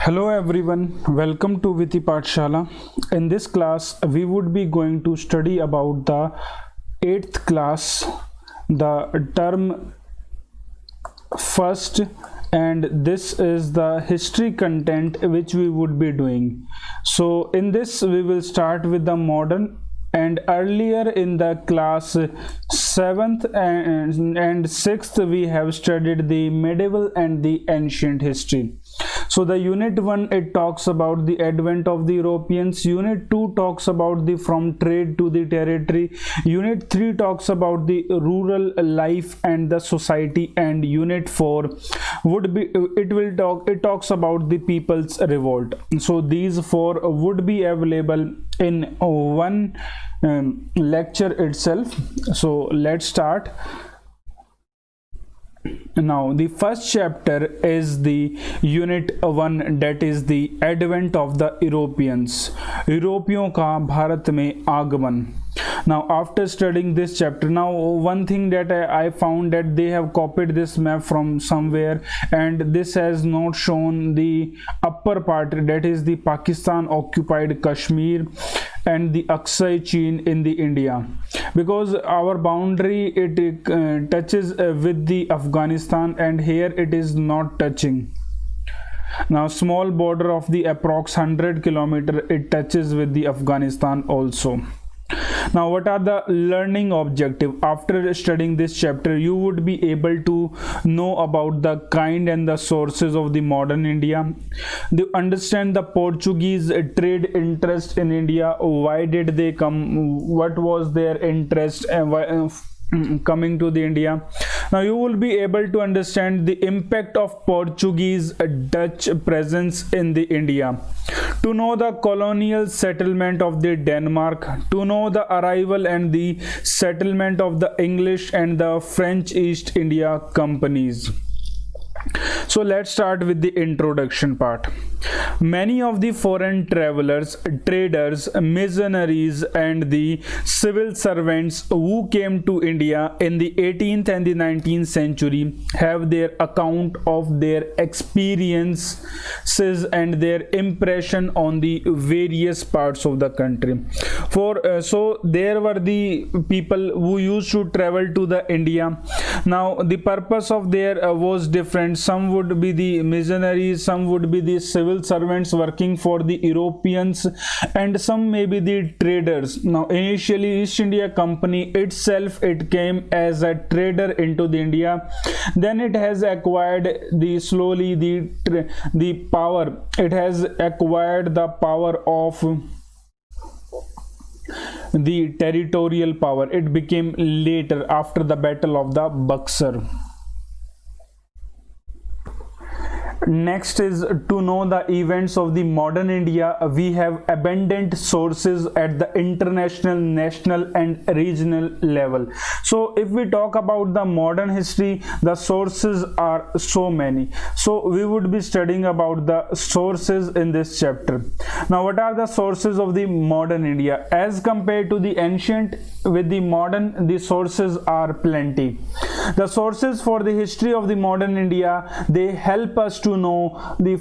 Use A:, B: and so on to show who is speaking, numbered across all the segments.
A: Hello everyone, welcome to Viti Pathshala. In this class, we would be going to study about the 8th class, the term first, and this is the history content which we would be doing. So in this, we will start with the modern, and earlier in the class 7th and 6th we have studied the medieval and the ancient history. So the unit 1, it talks about the advent of the Europeans. Unit 2 talks about the from trade to the territory. Unit 3 talks about the rural life and the society, and unit 4 it talks about the people's revolt. So these 4 would be available in one lecture itself. So let's start. Now the first chapter is the unit 1, that is the advent of the Europeans. यूरोपियों का भारत में आगमन. Now after studying this chapter, now one thing that I found that they have copied this map from somewhere, and this has not shown the upper part, that is the Pakistan occupied Kashmir and the Aksai Chin in the India, because our boundary it touches with the Afghanistan, and here it is not touching. Now small border of the approx 100 kilometer, it touches with the Afghanistan also. Now what are the learning objective? After studying this chapter, you would be able to know about the kind and the sources of the modern India. You understand the Portuguese trade interest in India. Why did they come? What was their interest and why coming to the India? Now you will be able to understand the impact of Portuguese Dutch presence in the India, to know the colonial settlement of the Denmark, to know the arrival and the settlement of the English and the French East India companies. So let's start with the introduction part. Many of the foreign travelers, traders, missionaries and the civil servants who came to India in the 18th and the 19th century have their account of their experiences and their impression on the various parts of the country. So there were the people who used to travel to the India. Now the purpose of their was different. Some would be the missionaries, some would be the civil servants working for the Europeans, and some may be the traders. Now initially East India Company itself, it came as a trader into the India, then it has acquired slowly the power. It has acquired the power of the territorial power. It became later after the battle of the Buxar. Next is to know the events of the modern India. We have abundant sources at the international, national and regional level. So if we talk about the modern history, the sources are so many. So we would be studying about the sources in this chapter. Now what are the sources of the modern India? As compared to the ancient, with the modern, the sources are plenty. The sources for the history of the modern India, they help us to know the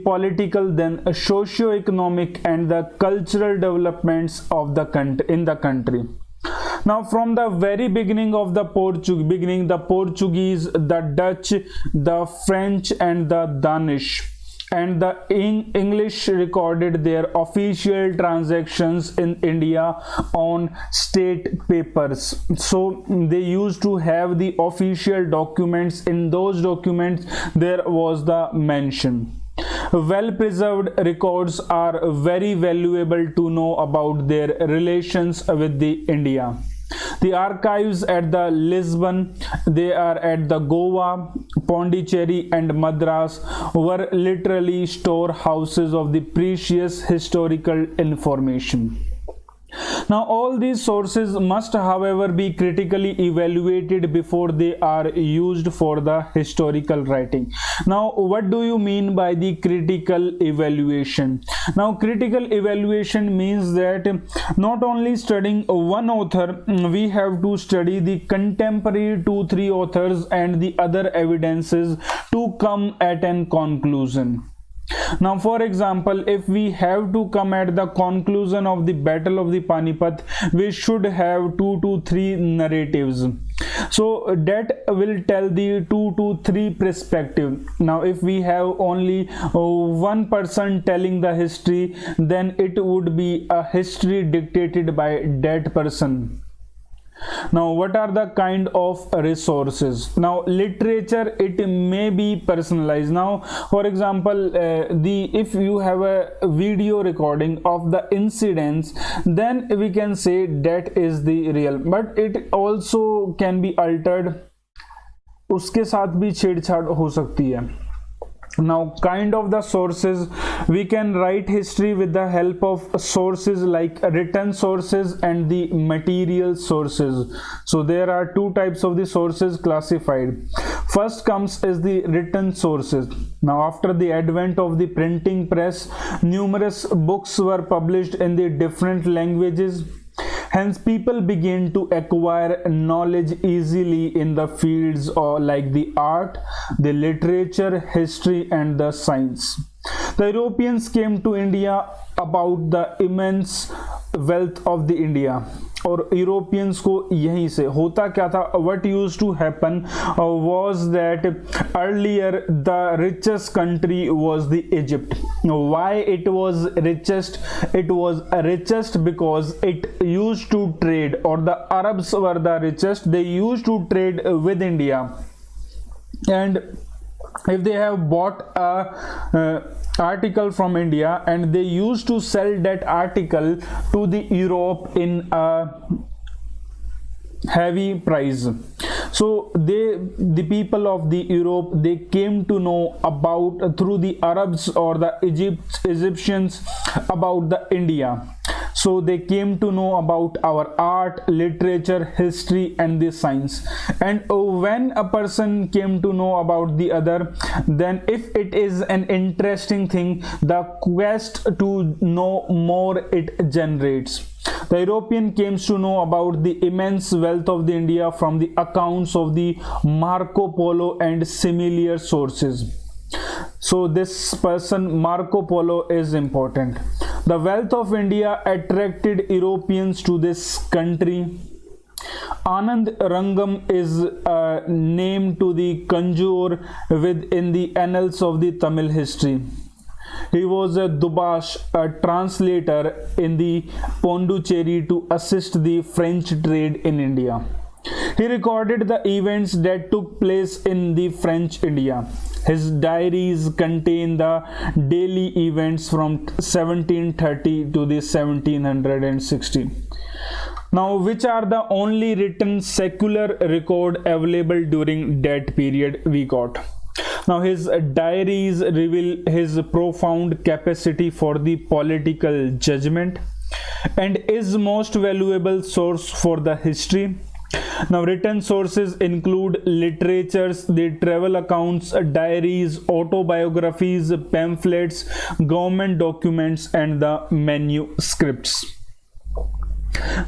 A: political, then socio-economic and the cultural developments of the country. Now from the very beginning of the Portuguese, the Dutch, the French and the Danish and the English recorded their official transactions in India on state papers. So they used to have the official documents. In those documents there was the mention. Well preserved records are very valuable to know about their relations with the India. The archives at the Lisbon, they are at the Goa, Pondicherry and Madras, were literally storehouses of the precious historical information. Now all these sources must however be critically evaluated before they are used for the historical writing. Now what do you mean by the critical evaluation? Now critical evaluation means that not only studying one author, we have to study the contemporary 2-3 authors and the other evidences to come at an conclusion. Now, for example, if we have to come at the conclusion of the Battle of the Panipat, we should have 2 to 3 narratives. So that will tell the 2 to 3 perspective. Now, if we have only one person telling the history, then it would be a history dictated by that person. Now, what are the kind of resources? Now, literature, it may be personalized. Now, for example, if you have a video recording of the incidents, then we can say that is the real, but it also can be altered. उसके साथ भी छेड़छाड़ हो सकती है. Now, kind of the sources, we can write history with the help of sources like written sources and the material sources. So there are 2 types of the sources classified. First comes is the written sources. Now, after the advent of the printing press, numerous books were published in the different languages. Hence, people begin to acquire knowledge easily in the fields like the art, the literature, history, and the science. The Europeans came to India about the immense wealth of the India. और Europeans को यहीं से होता क्या था, what used to happen was that earlier the richest country was the Egypt. Why it was richest? It was richest because it used to trade, or the Arabs were the richest. They used to trade with India, and if they have bought a article from India and they used to sell that article to the Europe in a heavy price. So the people of the Europe, they came to know about through the Arabs or the Egyptians about the India. So they came to know about our art, literature, history, and the science. And when a person came to know about the other, then if it is an interesting thing, the quest to know more it generates. The European came to know about the immense wealth of the India from the accounts of the Marco Polo and similar sources. So this person Marco Polo is important. The wealth of India attracted Europeans to this country. Anand Rangam is a name to the conjure within the annals of the Tamil history. He was a Dubash, a translator in the Pondicherry to assist the French trade in India. He recorded the events that took place in the French India. His diaries contain the daily events from 1730 to the 1760. Now, which are the only written secular record available during that period we got? Now, his diaries reveal his profound capacity for the political judgment and is most valuable source for the history. Now, written sources include literatures, the travel accounts, diaries, autobiographies, pamphlets, government documents, and the manuscripts.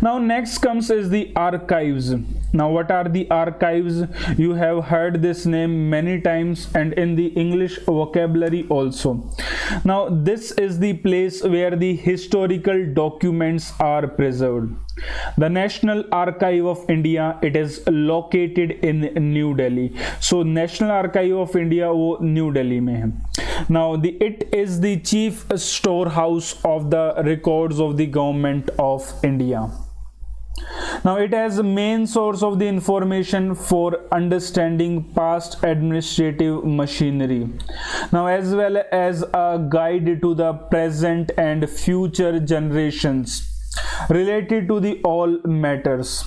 A: Now, next comes is the archives. Now, what are the archives? You have heard this name many times and in the English vocabulary also. Now, this is the place where the historical documents are preserved. The National Archive of India, it is located in New Delhi. So, National Archive of India वो New Delhi में है. Now, it is the chief storehouse of the records of the government of India. Now, it has a main source of the information for understanding past administrative machinery. Now, as well as a guide to the present and future generations related to the all matters.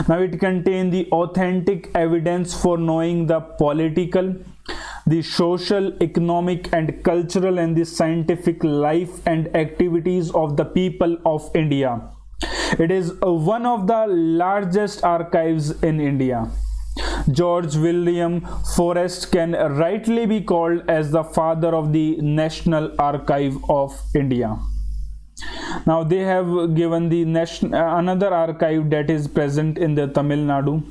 A: Now, it contains the authentic evidence for knowing the political, the social, economic, and cultural and the scientific life and activities of the people of India. It is one of the largest archives in India. George William Forrest can rightly be called as the father of the National Archive of India. Now, they have given the another archive that is present in the Tamil Nadu.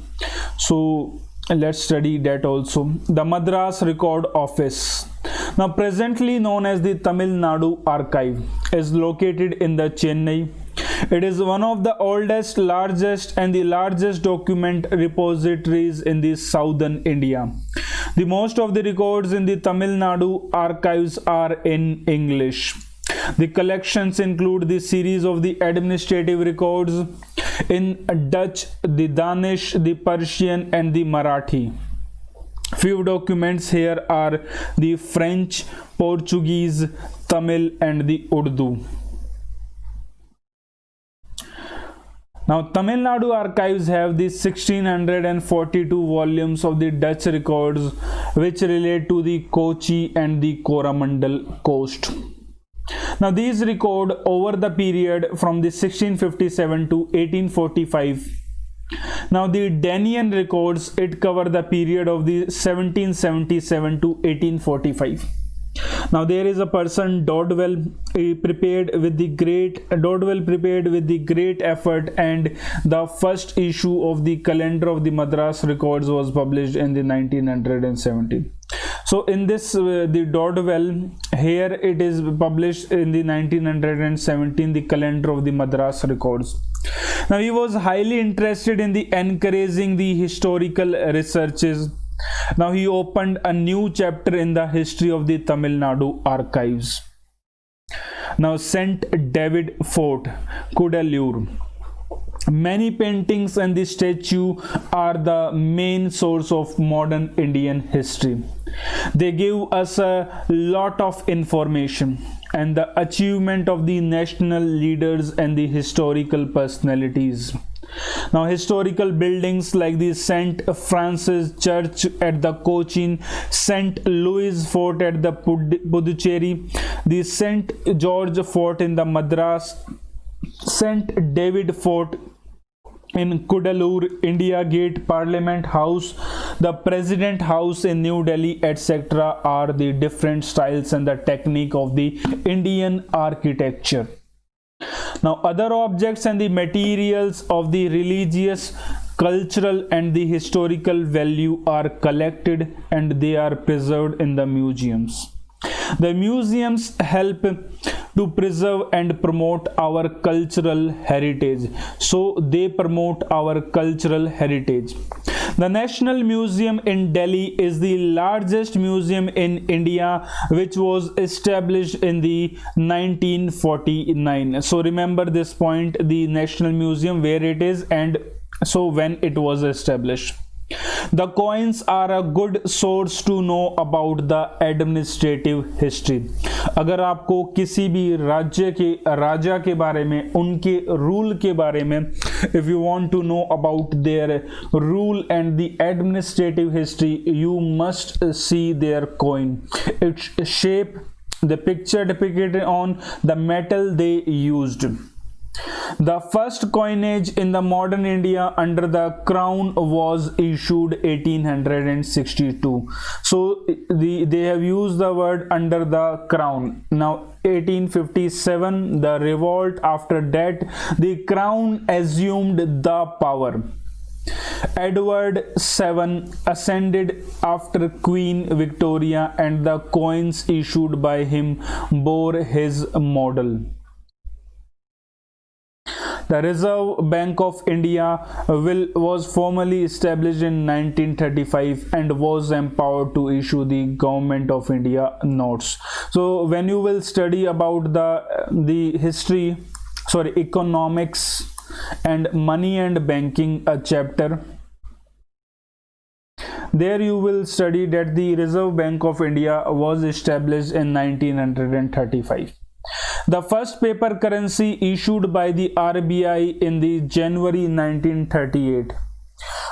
A: So let's study that also. The Madras Record Office. Now presently known as the Tamilnadu Archive is located in the Chennai. It is one of the oldest, largest and the largest document repositories in the southern India. The most of the records in the Tamil Nadu archives are in English. The collections include the series of the administrative records in Dutch, the Danish, the Persian and the Marathi. Few documents here are the French, Portuguese, Tamil and the Urdu. Now, Tamil Nadu archives have the 1642 volumes of the Dutch records which relate to the Kochi and the Coromandel coast. Now, these record over the period from the 1657 to 1845. Now, the Danian records, it cover the period of the 1777 to 1845. Now there is a person Dodwell prepared with the great effort, and the first issue of the calendar of the Madras records was published in the 1917. So in this the Dodwell here, it is published in the 1917, the calendar of the Madras records. Now he was highly interested in the encouraging the historical researches. Now he opened a new chapter in the history of the Tamil Nadu archives. Now St. David Fort, Kudalur. Many paintings and the statue are the main source of modern Indian history. They give us a lot of information and the achievement of the national leaders and the historical personalities. Now historical buildings like the St. Francis Church at the Cochin, St. Louis Fort at the Puducherry, the St. George Fort in the Madras, St. David Fort in Kudalur, India Gate, Parliament House, the President House in New Delhi, etc. are the different styles and the technique of the Indian architecture. Now other objects and the materials of the religious, cultural and the historical value are collected and they are preserved in the museums. The museums help to preserve and promote our cultural heritage. So they promote our cultural heritage. The National Museum in Delhi is the largest museum in India, which was established in the 1949. So remember this point, the National Museum, where it is and so when it was established. The coins are a good source to know about the administrative history. अगर आपको किसी भी राज्य के राजा के बारे में, उनके रूल के बारे में, if you want to know about their rule and the administrative history, you must see their coin. Its shape, the picture depicted on the metal they used. The first coinage in the modern India under the crown was issued 1862. So they have used the word under the crown. Now 1857, the revolt. After that, the crown assumed the power. Edward VII ascended after Queen Victoria, and the coins issued by him bore his model. The Reserve Bank of India was formally established in 1935 and was empowered to issue the Government of India notes. So when you will study about the history, economics and money and banking chapter, there you will study that the Reserve Bank of India was established in 1935. The first paper currency issued by the RBI in the January 1938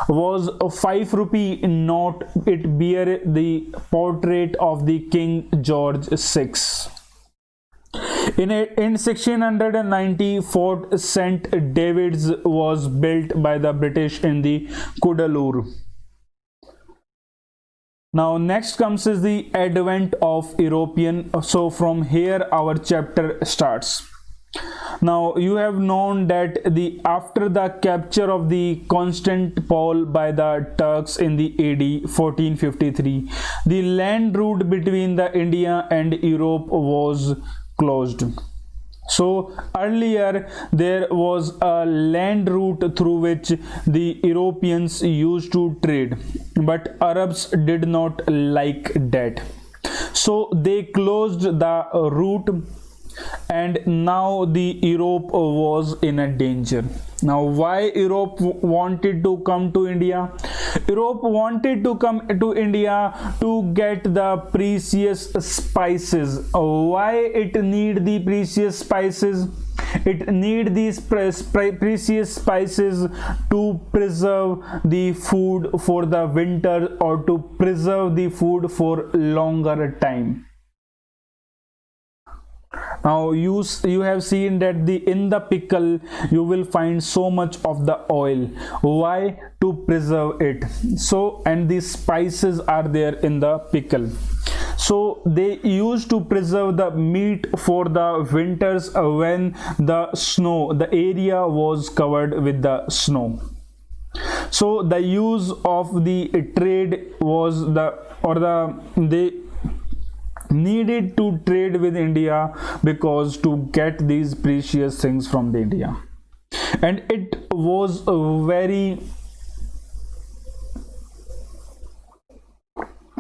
A: was a 5 rupee note. It bear the portrait of the King George VI. In 1690, Fort St. David's was built by the British in the Kudalur. Now next comes is the advent of European. So from here our chapter starts. Now you have known that the after the capture of the Constantinople by the Turks in the AD 1453, the land route between the India and Europe was closed. So earlier there was a land route through which the Europeans used to trade, but Arabs did not like that. So they closed the route, and now the Europe was in a danger. Now why Europe wanted to come to India? Europe wanted to come to India to get the precious spices. Why it need the precious spices? It need these precious spices to preserve the food for the winter, or to preserve the food for longer time. Now you have seen that in the pickle you will find so much of the oil. Why? To preserve it. So, and the spices are there in the pickle. So they used to preserve the meat for the winters when the area was covered with the snow. So the use of the trade was they needed to trade with India, because to get these precious things from the India, and it was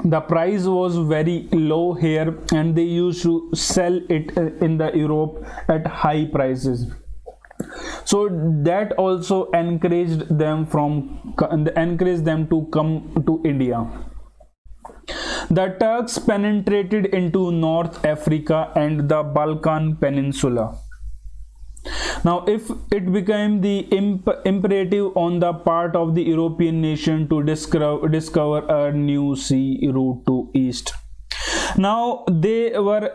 A: the price was very low here, and they used to sell it in the Europe at high prices. So that also encouraged them to come to India. The Turks penetrated into North Africa and the Balkan Peninsula. Now, if it became the imperative on the part of the European nation to discover a new sea route to east. Now they were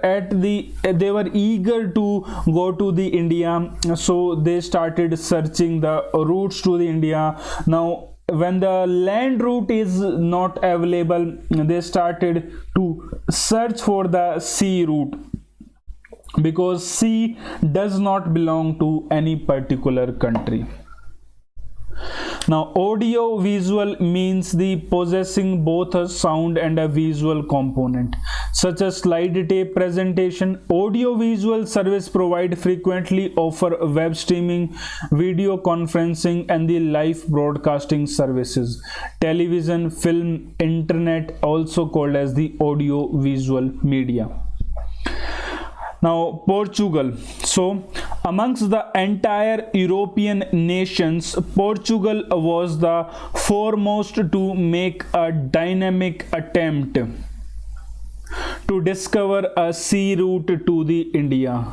A: eager to go to the India, so they started searching the routes to the India. Now when the land route is not available, they started to search for the sea route, because sea does not belong to any particular country. Now audio visual means the possessing both a sound and a visual component, such as slide tape presentation. Audio visual service provide frequently offer web streaming, video conferencing, and the live broadcasting services. Television, film, internet, also called as the audio visual media. Now Portugal. So amongst the entire European nations, Portugal was the foremost to make a dynamic attempt to discover a sea route to the India.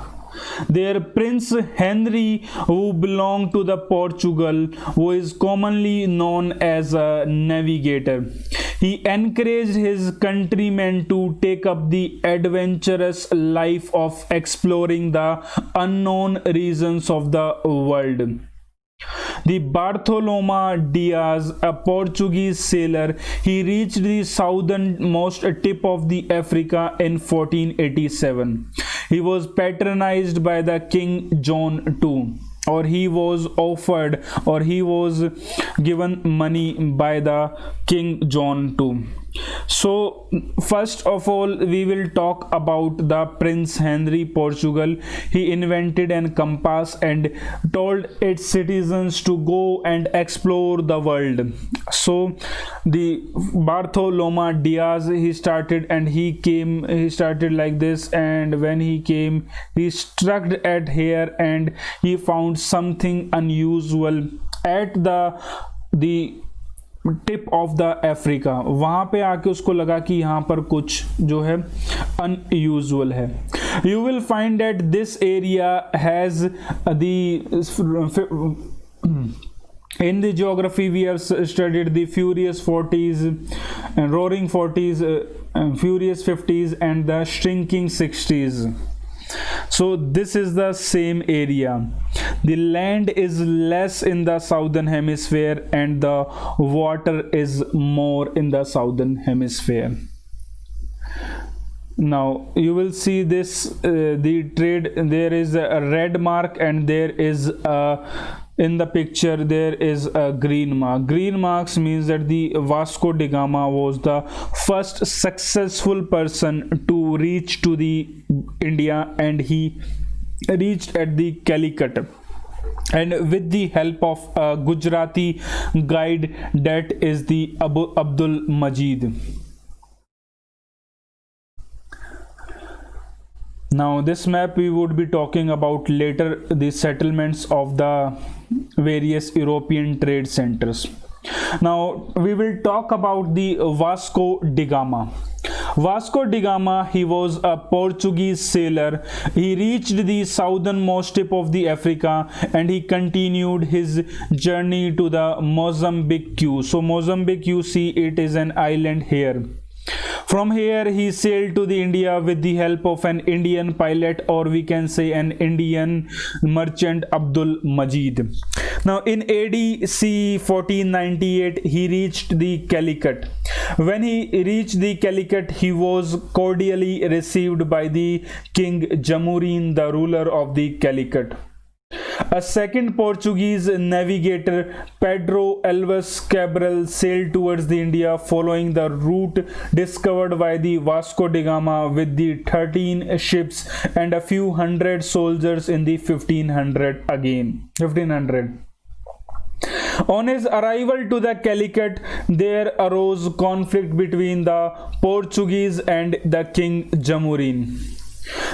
A: Their Prince Henry, who belonged to the Portugal, who is commonly known as a navigator, he encouraged his countrymen to take up the adventurous life of exploring the unknown regions of the world. The Bartolomé Dias, a Portuguese sailor, he reached the southernmost tip of the Africa in 1487. He was patronized by the King John II, or he was offered, or he was given money by the King John II. So first of all, we will talk about the Prince Henry Portugal. He invented a compass and told its citizens to go and explore the world. So the Bartolomé Dias, he started like this, and when he came, he struck at here and he found something unusual at the tip of the Africa. वहां पे आके उसको लगा कि यहाँ पर कुछ जो है अनयूजुअल है. You will find that this area has in the geography we have studied the furious 40s and roaring 40s, furious 50s and the shrinking 60s. So this is the same area. The land is less in the southern hemisphere and the water is more in the southern hemisphere. Now you will see this the trade, there is a red mark and there is in the picture there is a green mark. Green marks means that the Vasco da Gama was the first successful person to reach to the India, and he reached at the Calicut, and with the help of a Gujarati guide, that is the Abdul Majid. Now this map we would be talking about later, the settlements of the various European trade centers. Now we will talk about the Vasco da Gama. Vasco da Gama, he was a Portuguese sailor. He reached the southernmost tip of the Africa and he continued his journey to the Mozambique. So Mozambique, you see it is an island here. From here he sailed to the India with the help of an Indian pilot, or we can say an Indian merchant, Abdul Majid. Now in AD C 1498 he reached the Calicut. When he reached the Calicut, he was cordially received by the King Jamurin, the ruler of the Calicut. A second Portuguese navigator, Pedro Alves Cabral, sailed towards the India following the route discovered by the Vasco da Gama with the 13 ships and a few hundred soldiers in the 1500. On his arrival to the Calicut, there arose conflict between the Portuguese and the King Jamurin.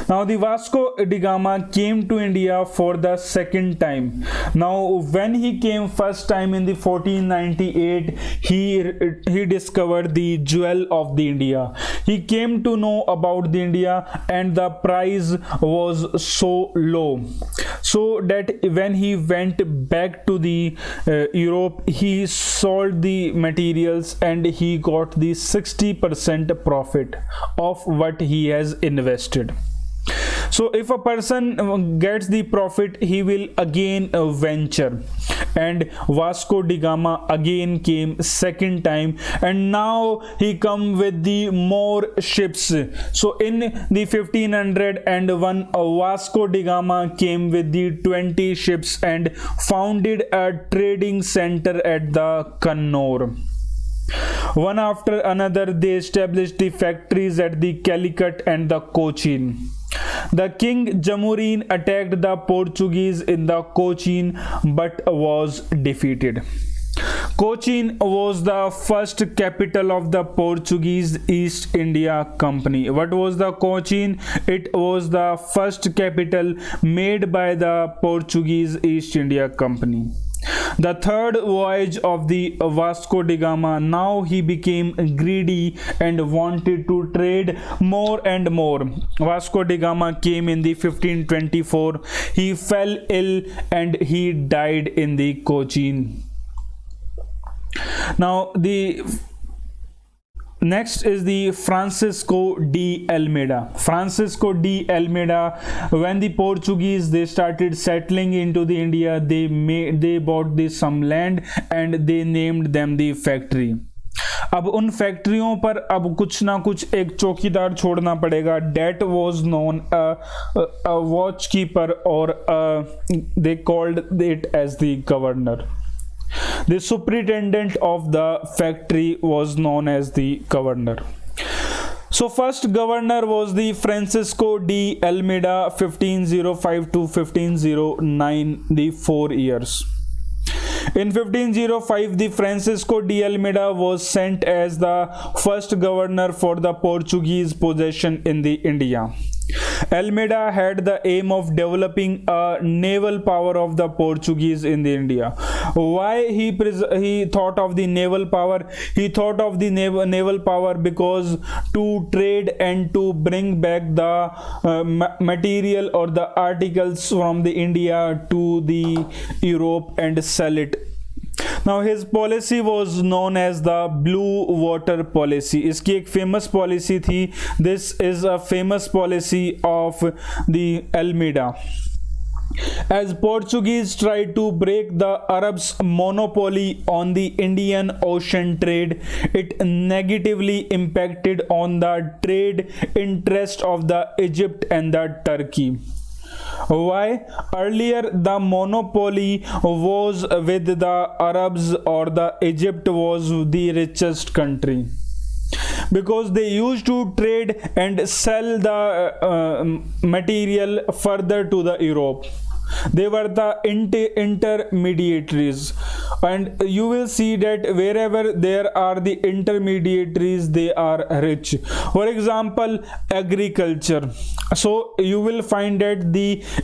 A: Now the Vasco da Gama came to India for the second time. Now when he came first time in the 1498, he discovered the jewel of the India. He came to know about the India, and the price was so low, so that when he went back to the Europe, he sold the materials and he got the 60% profit of what he has invested. So if a person gets the profit, he will again venture, and Vasco da Gama again came second time, and now he come with the more ships. So in the 1501, Vasco da Gama came with the 20 ships and founded a trading center at the Kannur. One after another, they established the factories at the Calicut and the Cochin. The King Jamurin attacked the Portuguese in the Cochin but was defeated. Cochin was the first capital of the Portuguese East India Company. What was the Cochin? It was the first capital made by the Portuguese East India Company. The third voyage of the Vasco da Gama, now he became greedy and wanted to trade more and more. Vasco da Gama came in the 1524. He fell ill and he died in the Cochin. Now the next is the Francisco de Almeida. Francisco de Almeida, when the Portuguese they started settling into the India, they bought some land and they named them the factory. अब उन फैक्ट्रियों पर अब कुछ ना कुछ एक चौकीदार छोड़ना पड़ेगा. That was known a watchkeeper, or they called it as the governor. The superintendent of the factory was known as the governor. So first governor was the Francisco de Almeida, 1505 to 1509, the 4 years. In 1505, the Francisco de Almeida was sent as the first governor for the Portuguese possession in the India. Almeida had the aim of developing a naval power of the Portuguese in the India. Why he thought of the naval power? He thought of the naval power because to trade and to bring back the material or the articles from the India to the Europe and sell it. Now his policy was known as the blue water policy. इसकी एक famous policy थी. This is a famous policy of the Almeida. As Portuguese tried to break the Arabs' monopoly on the Indian Ocean trade, it negatively impacted on the trade interest of the Egypt and the Turkey. Why? Earlier the monopoly was with the Arabs, or the Egypt was the richest country, because they used to trade and sell the material further to the Europe. They were the intermediaries, and you will see that wherever there are the intermediaries, they are rich. For example, agriculture. So you will find that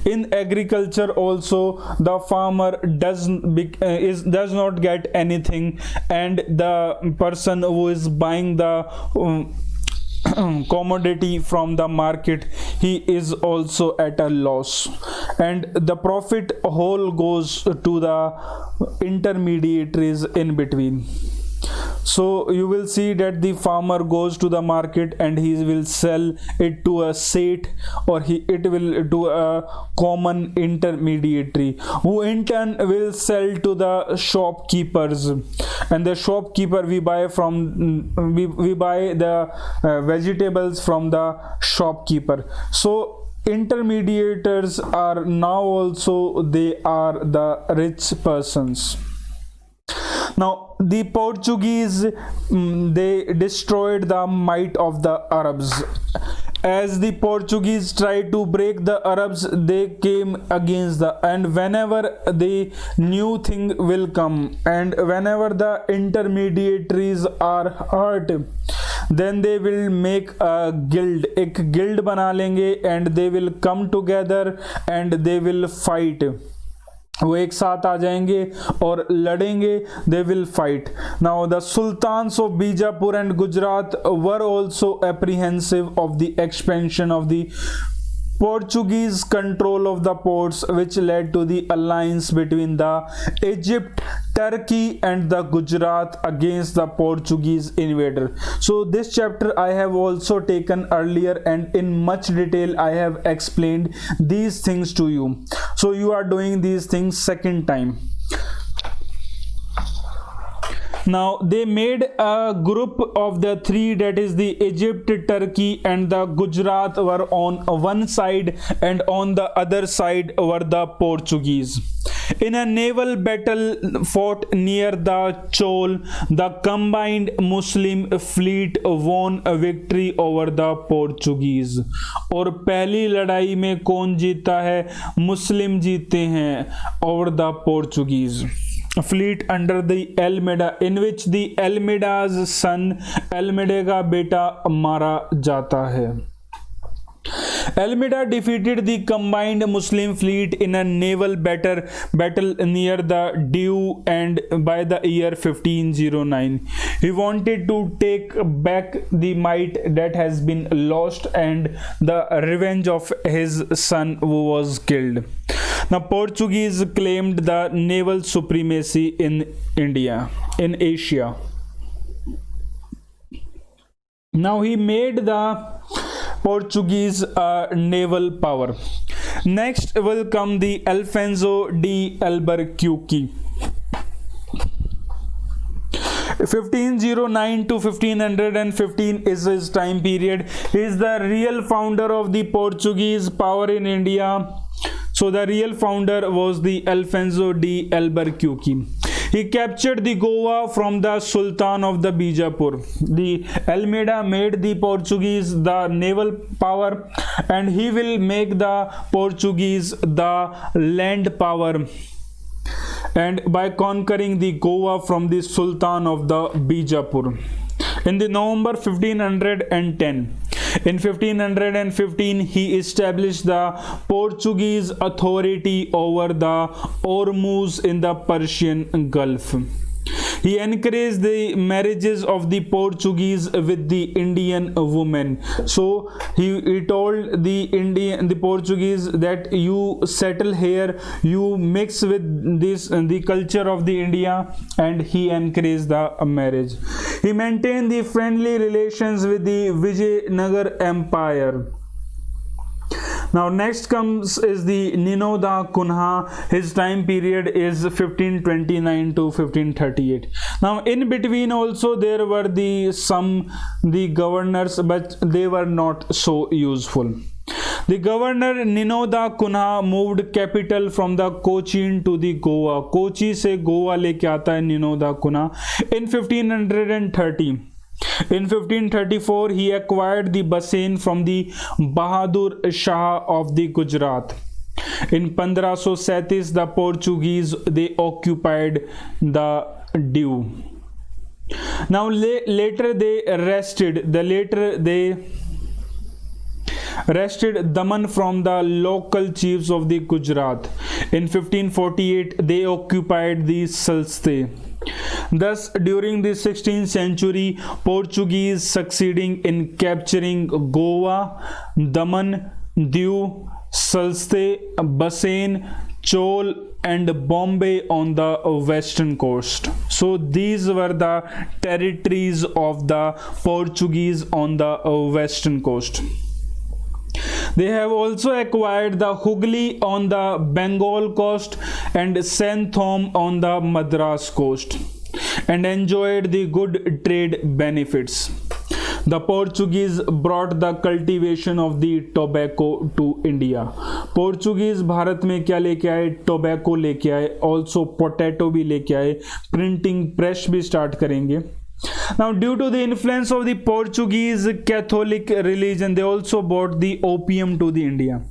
A: in agriculture also the farmer does not get anything, and the person who is buying the commodity from the market, he is also at a loss, and the profit whole goes to the intermediaries in between. So you will see that the farmer goes to the market and he will sell it to a Seth, or it will to a common intermediary, who in turn will sell to the shopkeepers, and the shopkeeper we buy the vegetables from the shopkeeper. So intermediators are now also, they are the rich persons. Now the Portuguese, they destroyed the might of the Arabs. As the Portuguese tried to break the Arabs, they came against and whenever the new thing will come, and whenever the intermediaries are hurt, then they will make a guild, एक guild बना लेंगे, and they will come together and they will fight. वो एक साथ आ जाएंगे और लड़ेंगे, they will fight. Now the sultans of Bijapur and Gujarat were also apprehensive of the expansion of the Portuguese control of the ports, which led to the alliance between the Egypt, Turkey and the Gujarat against the Portuguese invader. So this chapter I have also taken earlier, and in much detail I have explained these things to you. So you are doing these things second time. Now they made a group of the three, that is the Egypt, Turkey and the Gujarat were on one side, and on the other side were the Portuguese. In a naval battle fought near the Chol, the combined Muslim fleet won a victory over the Portuguese. और पहली लड़ाई में कौन जीता है? मुस्लिम जीते हैं over the Portuguese. Fleet under the Almeida, in which the Almeida's son, Almeida का बेटा मारा जाता है. Almeida defeated the combined Muslim fleet in a naval battle near the Dew, and by the year 1509 he wanted to take back the might that has been lost and the revenge of his son who was killed. Now Portuguese claimed the naval supremacy in Asia. Now he made the Portuguese naval power. Next will come the Alfonso de Albuquerque. 1509 to 1515 is his time period. He is the real founder of the Portuguese power in India. So the real founder was the Alfonso de Albuquerque. He captured the Goa from the Sultan of the Bijapur. The Almeida made the Portuguese the naval power, and he will make the Portuguese the land power, and by conquering the Goa from the Sultan of the Bijapur. In the November 1510, in 1515, he established the Portuguese authority over the Ormuz in the Persian Gulf. He encouraged the marriages of the Portuguese with the Indian women. So he told the Portuguese that you settle here, you mix with the culture of the India, and he encouraged the marriage. He maintained the friendly relations with the Vijayanagar Empire. Now next comes is the Nino Da Cunha. His time period is 1529 to 1538. Now in between also there were the governors, but they were not so useful. The governor Nino Da Cunha moved capital from the Cochin to the Goa. Kochi से गोवा लेके आता है Nino Da Cunha in 1530. In 1534, he acquired the Bassein from the Bahadur Shah of the Gujarat. In 1537, the Portuguese they occupied the Diu. Now later they wrested Daman from the local chiefs of the Gujarat. In 1548, they occupied the Salste. Thus, during the 16th century, Portuguese succeeding in capturing Goa, Daman, Diu, Salste, Bassein, Chol and Bombay on the western coast. So these were the territories of the Portuguese on the western coast. They have also acquired the Hooghly on the Bengal coast and Santhom on the Madras coast and enjoyed the good trade benefits. The Portuguese brought the cultivation of the tobacco to India. Portuguese Bharat में क्या लेके आए? Tobacco लेके आए, also potato भी लेके आए, printing press भी start करेंगे. Now, due to the influence of the Portuguese Catholic religion, they also brought the opium to the India.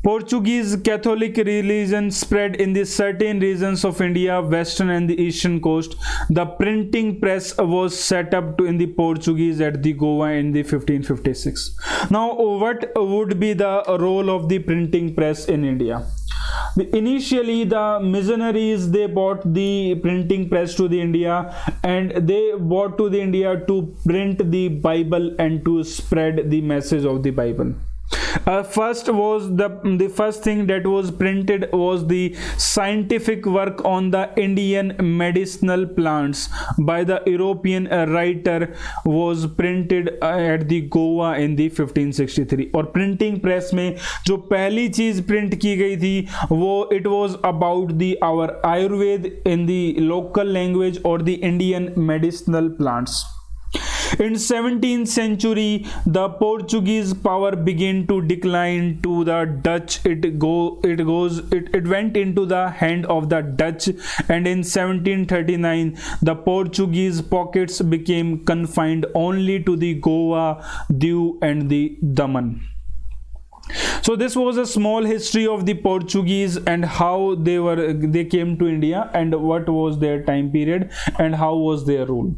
A: Portuguese Catholic religion spread in the certain regions of India, western and the eastern coast. The printing press was set up in the Portuguese at the Goa in the 1556. Now, what would be the role of the printing press in India? Initially, the missionaries they brought the printing press to the India, and they brought to the India to print the Bible and to spread the message of the Bible. First was the first thing that was printed was the scientific work on the Indian medicinal plants by the European writer was printed at the Goa in the 1563. और printing press में जो पहली चीज print की गई थी वो it was about the our Ayurveda in the local language or the Indian medicinal plants. In 17th century, the Portuguese power began to decline to the Dutch. It went into the hand of the Dutch, and in 1739, the Portuguese pockets became confined only to the Goa, Diu, and the Daman. So this was a small history of the Portuguese and how they came to India and what was their time period and how was their rule.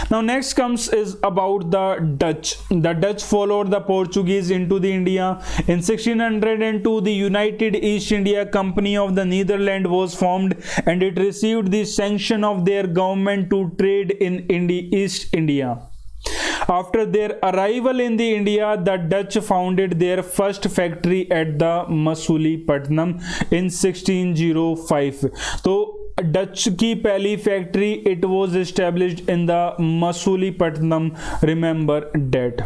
A: Now next comes is about the Dutch. The Dutch followed the Portuguese into the India. In 1602, the United East India Company of the Netherlands was formed, and it received the sanction of their government to trade in East India. After their arrival in the India, the Dutch founded their first factory at the Masulipatam in 1605. So Dutch की पहली factory it was established in the Masulipatam. Remember that.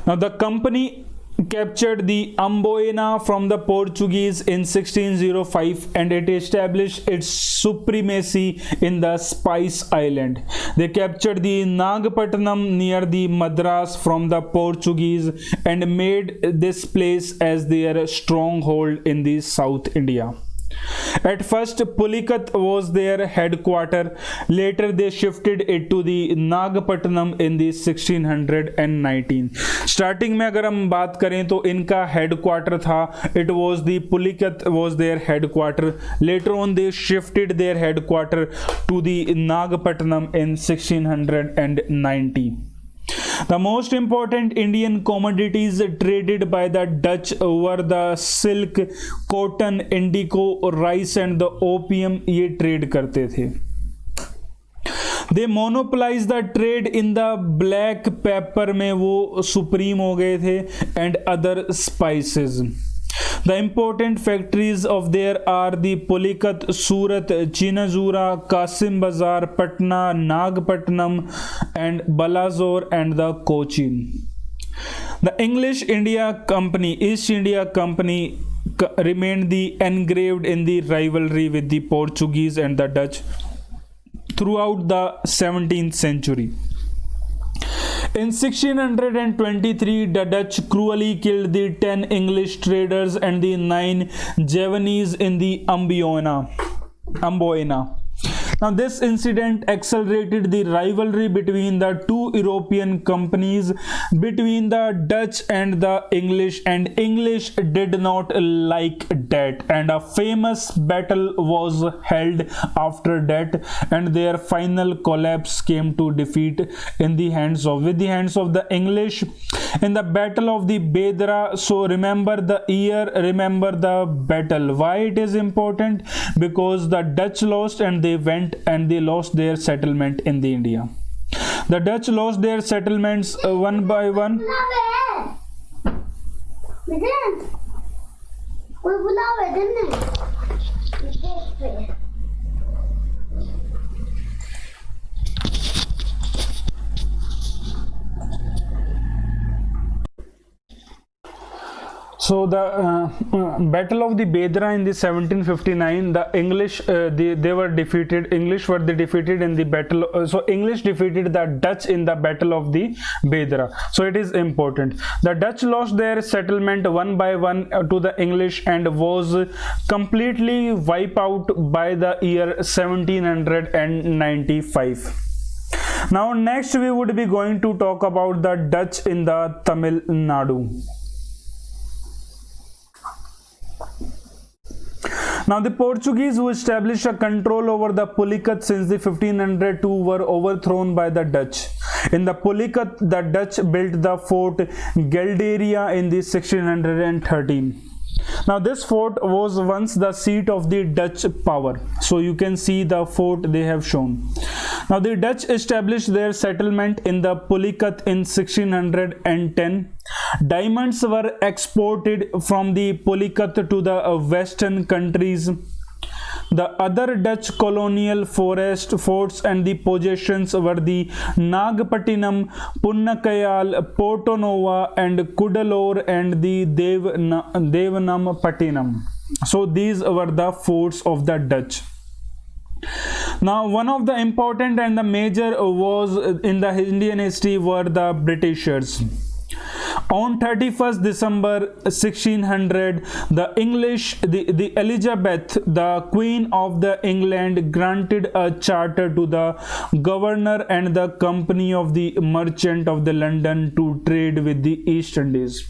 A: Now the company captured the Amboina from the Portuguese in 1605 and it established its supremacy in the Spice Island. They captured the Nagapattinam near the Madras from the Portuguese and made this place as their stronghold in the South India. At first, Pulicat was their headquarter. Later, they shifted it to the Nagapattinam in the 1619. Starting में अगर हम बात करें तो इनका headquarter था. It was the Pulicat was their headquarter. Later on, they shifted their headquarter to the Nagapattinam in 1690. The most important Indian commodities traded by the Dutch were the silk, cotton, indigo, rice and the opium. ये trade करते थे. They monopolized the trade in the black pepper में वो supreme हो गए थे and other spices. The important factories of there are the Pulicat, Surat, Chinazura, Kasim Bazar, Patna, Nagpatnam, and Balazore, and the Cochin. The English India Company, East India Company, remained engraved in the rivalry with the Portuguese and the Dutch throughout the 17th century. In 1623, the Dutch cruelly killed the 10 English traders and the 9 Javanese in the Amboina. Now, this incident accelerated the rivalry between the two European companies, between the Dutch and the English, and English did not like that, and a famous battle was held after that, and their final collapse came to defeat with the hands of the English in the Battle of the Bedra. So remember the year, remember the battle. Why it is important? Because the Dutch lost and they lost their settlement in the India. The Dutch lost their settlements one by one. So the Battle of the Bedra in the 1759, the English they were defeated. English were defeated in the battle. So English defeated the Dutch in the Battle of the Bedra. So it is important. The Dutch lost their settlement one by one to the English and was completely wiped out by the year 1795. Now next we would be going to talk about the Dutch in the Tamil Nadu. Now the Portuguese, who established a control over the Pulicat since the 1502, were overthrown by the Dutch. In the Pulicat, the Dutch built the fort Gelderia in the 1613. Now this fort was once the seat of the Dutch power. So you can see the fort they have shown. Now the Dutch established their settlement in the Pulicat in 1610. Diamonds were exported from the Pulicat to the western countries. The other Dutch colonial forts and the possessions were the Nagpattinam, Punnakayal, Porto Nova, and Kudalore, and the Devanam So these were the forts of the Dutch. Now one of the important and the major was in the Indian history were the Britishers. On 31st December 1600, the Elizabeth, the Queen of the England, granted a charter to the governor and the company of the merchant of the London to trade with the East Indies.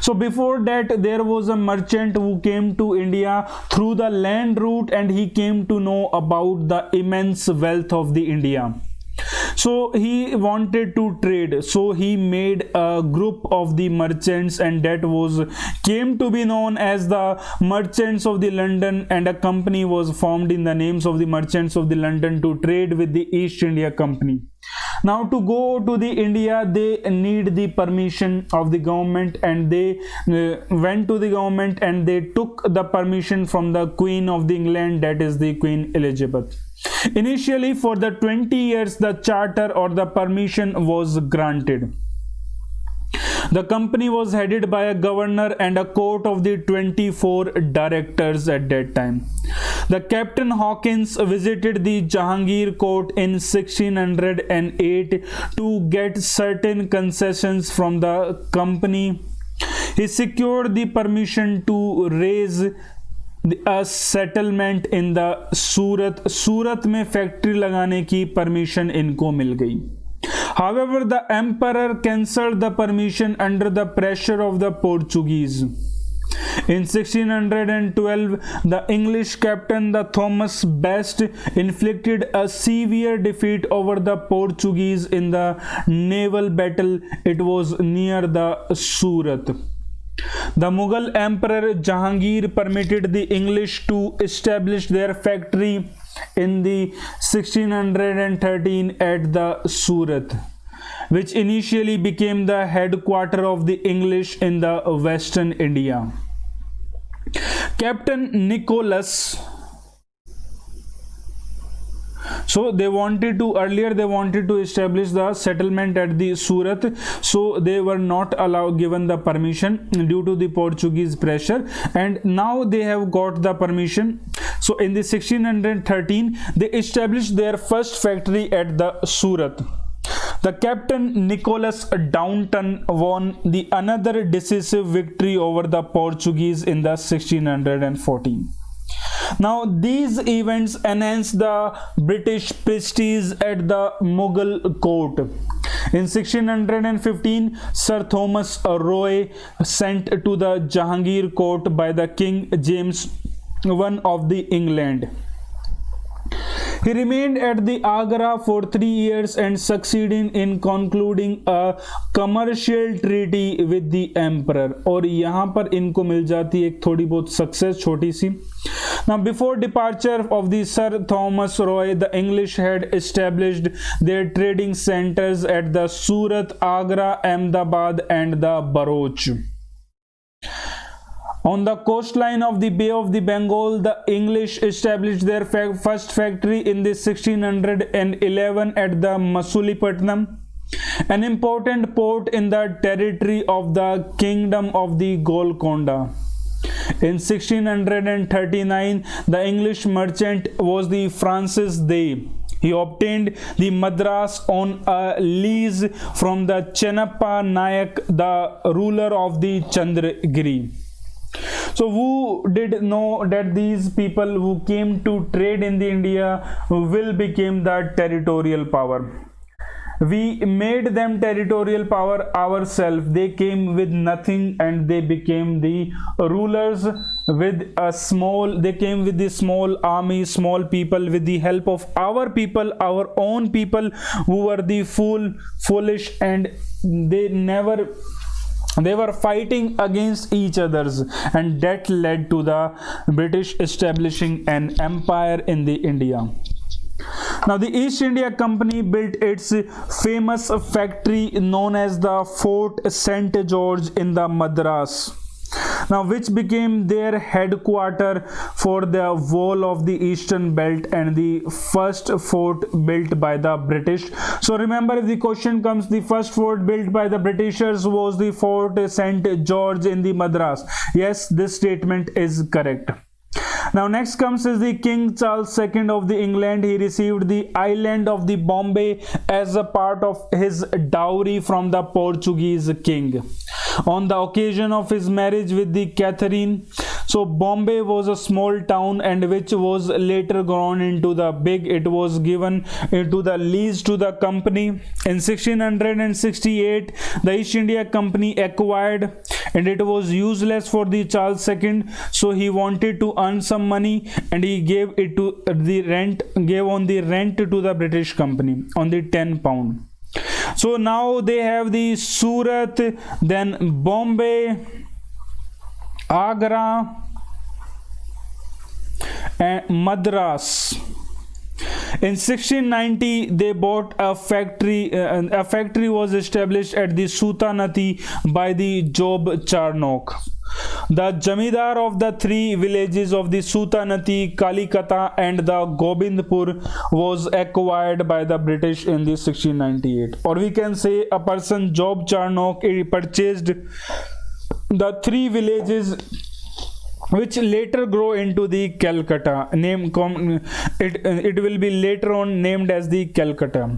A: So before that, there was a merchant who came to India through the land route, and he came to know about the immense wealth of the India. So he wanted to trade, so he made a group of the merchants, and that came to be known as the Merchants of the London, and a company was formed in the names of the Merchants of the London to trade with the East India Company. Now to go to the India, they need the permission of the government, and they went to the government and they took the permission from the Queen of the England, that is the Queen Elizabeth. Initially, for the 20 years, the charter or the permission was granted. The company was headed by a governor and a court of the 24 directors at that time. The Captain Hawkins visited the Jahangir court in 1608 to get certain concessions from the company. He secured the permission to raise a settlement in the सूरत में factory लगाने की permission इनको मिल गई. However, the emperor cancelled the permission under the pressure of the Portuguese. In 1612, the English captain, the Thomas Best, inflicted a severe defeat over the Portuguese in the naval battle. It was near the Surat. The Mughal Emperor Jahangir permitted the English to establish their factory in the 1613 at the Surat, which initially became the headquarters of the English in the Western India. Captain Nicholas. So they wanted to establish the settlement at the Surat, so they were not given the permission due to the Portuguese pressure, and now they have got the permission. So in the 1613 they established their first factory at the Surat. The Captain Nicholas Downton won the another decisive victory over the Portuguese in the 1614. Now these events enhanced the British prestige at the Mughal court. In 1615, Sir Thomas Roe, sent to the Jahangir court by the King James I of the England. He remained at the Agra for 3 years and succeeded in concluding a commercial treaty with the emperor. और यहाँ पर इनको मिल जाती है एक थोड़ी बहुत success छोटी सी. Now before departure of the Sir Thomas Roe, the English had established their trading centers at the Surat, Agra, Ahmedabad and the Bharuch. On the coastline of the Bay of the Bengal, the English established their first factory in the 1611 at the Masulipatam, an important port in the territory of the Kingdom of the Golconda. In 1639, the English merchant was the Francis Day. He obtained the Madras on a lease from the Chenappa Nayak, the ruler of the Chandragiri. So who did know that these people who came to trade in the India will become the territorial power? We made them territorial power ourselves. They came with nothing and they became the rulers with a small, they came with the small army, small people, with the help of our people, our own people who were the foolish, and they were fighting against each others, and that led to the British establishing an empire in the India. Now the East India Company built its famous factory known as the Fort St. George in the Madras, now which became their headquarters for the whole of the eastern belt and the first fort built by the British. So remember, if the question comes, the first fort built by the Britishers was the Fort St. George in the Madras. Yes, this statement is correct. Now next comes is the King Charles II of the England. He received the island of the Bombay as a part of his dowry from the Portuguese king on the occasion of his marriage with the Catherine. So Bombay was a small town and which was later grown into the big. It was given into the lease to the company. In 1668, the East India Company acquired, and it was useless for the Charles II. So he wanted to earn some money, and he gave it to the rent, gave on the rent to the British company on the £10. So now they have the Surat, then Bombay, Agra and Madras. In 1690, they bought a factory. A factory was established at the Sutanati by the Job Charnock. The Jamidar of the 3 villages of the Sutanati, Kalikata and the Gobindpur was acquired by the British in the 1698. Or we can say a person, Job Charnock, purchased the 3 villages which later grow into the Calcutta. It will be later on named as the Calcutta.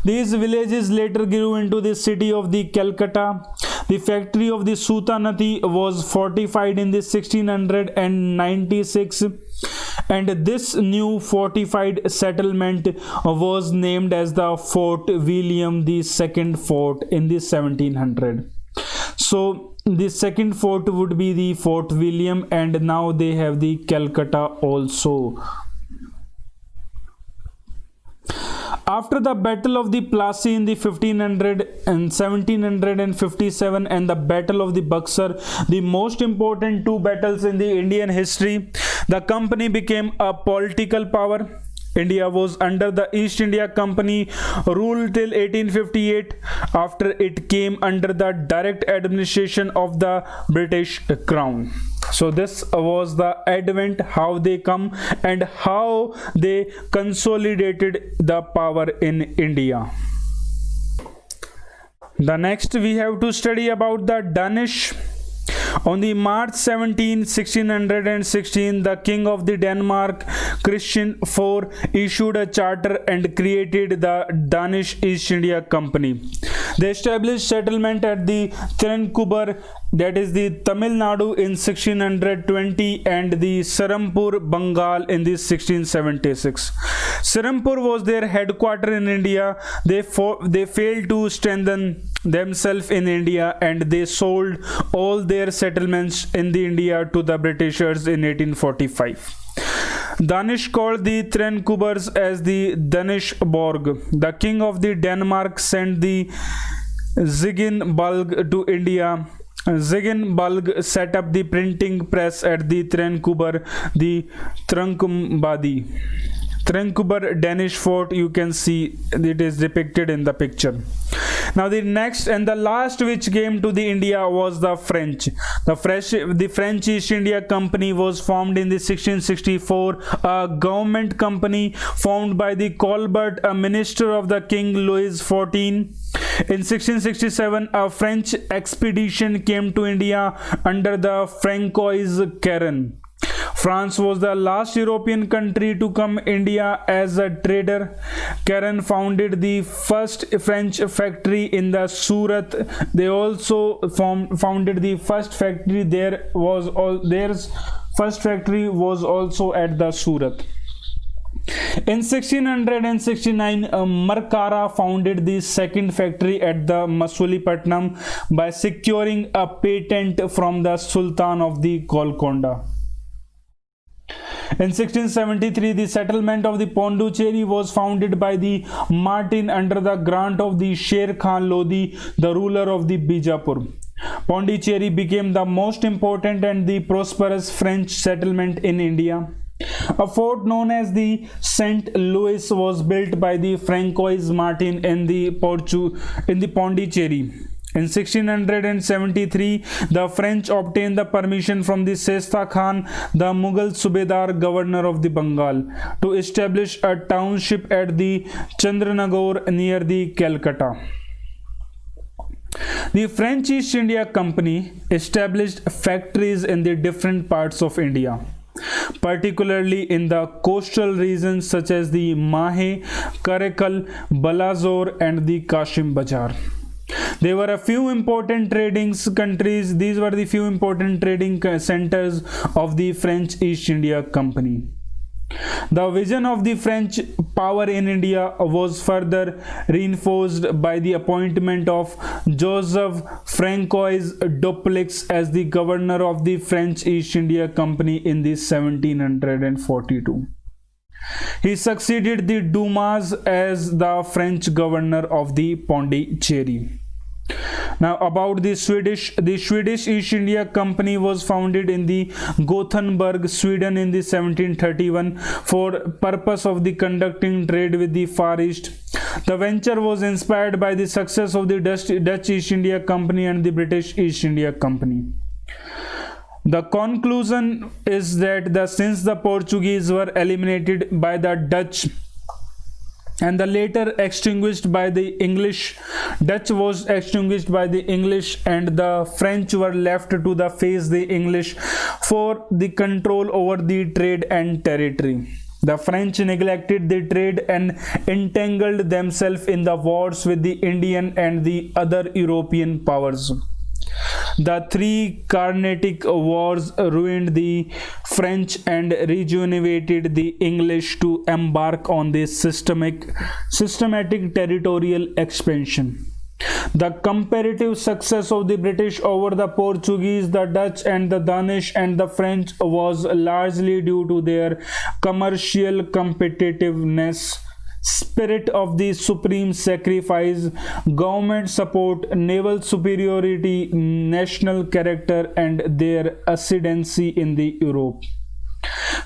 A: These villages later grew into the city of the Calcutta. The factory of the Sutanati was fortified in the 1696, and this new fortified settlement was named as the Fort William II Fort in the 1700. So the second fort would be the Fort William, and now they have the Calcutta also. After the Battle of the Plassey in the 1500 and 1757 and the Battle of the Buxar, the most important 2 battles in the Indian history, the company became a political power. India was under the East India Company rule till 1858. After it came under the direct administration of the British Crown. So this was the advent, how they come and how they consolidated the power in India. The next we have to study about the Danish. On the March 17, 1616, the king of the Denmark, Christian IV, issued a charter and created the Danish East India Company. They established settlement at the Travancore, that is the Tamilnadu, in 1620 and the Serampore, Bengal in the 1676. Serampore was their headquarters in India. They failed to strengthen themselves in India and they sold all their settlements in the India to the Britishers in 1845. Danish called the Travancore as the Danish Borg. The king of the Denmark sent the Ziggenbalg to India. Ziggenbalg set up the printing press at the Travancore, the Travancore Danish fort. You can see it is depicted in the picture. Now the next and the last which came to the India was the French. The French East India Company was formed in the 1664, a government company formed by the Colbert, a minister of the King Louis XIV. In 1667, a French expedition came to India under the Francois Caron. France was the last European country to come India as a trader. Caron founded the first French factory in the Surat. They also founded the first factory. Their first factory was also at the Surat. In 1669, Markara founded the second factory at the Masulipatam by securing a patent from the Sultan of the Golconda. In 1673, the settlement of the Pondicherry was founded by the Martin under the grant of the Sher Khan Lodi, the ruler of the Bijapur. Pondicherry became the most important and the prosperous French settlement in India. A fort known as the St. Louis was built by the Francois Martin in the Pondicherry. In 1673, the French obtained the permission from the Sesta Khan, the Mughal Subedar governor of the Bengal, to establish a township at the Chandranagore near the Calcutta. The French East India Company established factories in the different parts of India, particularly in the coastal regions such as the Mahe, Karaikal, Balasore and the Kashim Bazar. There were a few important trading countries. These were the few important trading centers of the French East India Company. The vision of the French power in India was further reinforced by the appointment of Joseph Francois Dupleix as the governor of the French East India Company in the 1742. He succeeded the Dumas as the French governor of the Pondicherry. Now about the Swedish East India Company was founded in the Gothenburg, Sweden in the 1731 for purpose of the conducting trade with the Far East. The venture was inspired by the success of the Dutch East India Company and the British East India Company. The conclusion is that since the Portuguese were eliminated by the Dutch and the later extinguished by the English, Dutch was extinguished by the English and the French were left to face the English for the control over the trade and territory. The French neglected the trade and entangled themselves in the wars with the Indian and the other European powers. The three Carnatic Wars ruined the French and rejuvenated the English to embark on this systematic territorial expansion. The comparative success of the British over the Portuguese, the Dutch and the Danish and the French was largely due to their commercial competitiveness, spirit of the supreme sacrifice, government support, naval superiority, national character and their ascendancy in the Europe.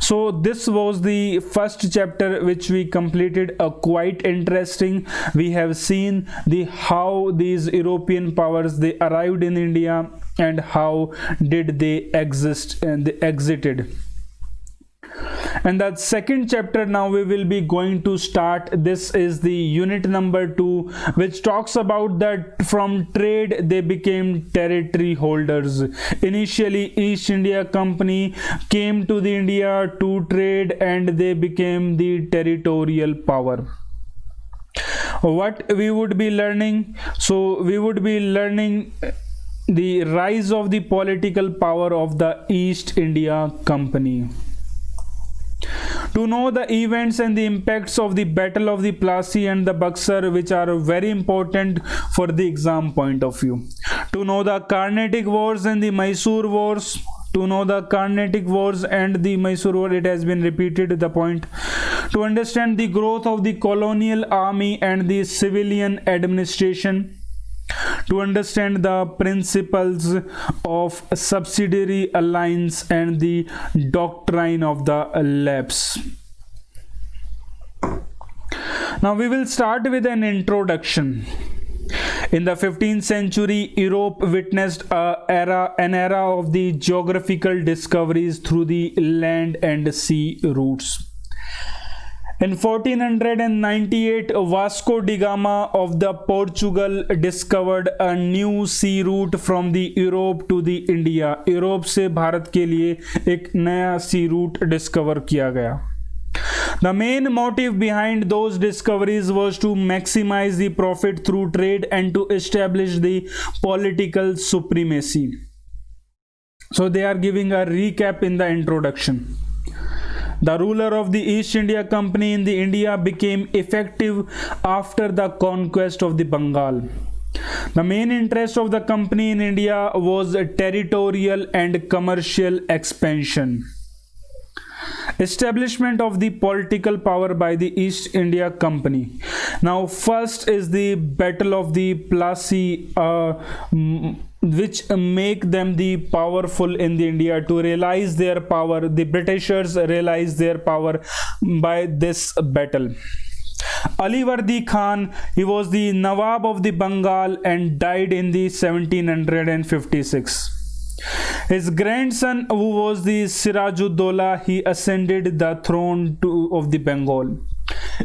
A: So this was the first chapter which we completed, quite interesting. We have seen the how these European powers they arrived in India and how did they exist and they exited. And that second chapter now we will be going to start. This is the unit number 2, which talks about that from trade they became territory holders. Initially East India Company came to the India to trade and they became the territorial power. What we would be learning? So we would be learning the rise of the political power of the East India Company. To know the events and the impacts of the Battle of the Plassey and the Buxar, which are very important for the exam point of view. To know the Carnatic Wars and the Mysore Wars. To know the Carnatic Wars and the Mysore War, it has been repeated the point. To understand the growth of the colonial army and the civilian administration. To understand the principles of Subsidiary Alliance and the Doctrine of the lapse. Now we will start with an introduction. In the 15th century, Europe witnessed an era of the geographical discoveries through the land and sea routes. In 1498, Vasco De Gama of the Portugal discovered a new sea route from the Europe to the India. Europe से भारत के लिए एक नया sea route discover किया गया. The main motive behind those discoveries was to maximize the profit through trade and to establish the political supremacy. So they are giving a recap in the introduction. The ruler of the East India Company in the India became effective after the conquest of the Bengal. The main interest of the company in India was territorial and commercial expansion. Establishment of the political power by the East India Company. Now first is the Battle of the Plassey, which make them the powerful in the India. To realize their power, the Britishers realized their power by this battle. Ali Vardi Khan, he was the Nawab of the Bengal and died in the 1756. His grandson, who was the Sirajuddola, he ascended the throne of the Bengal.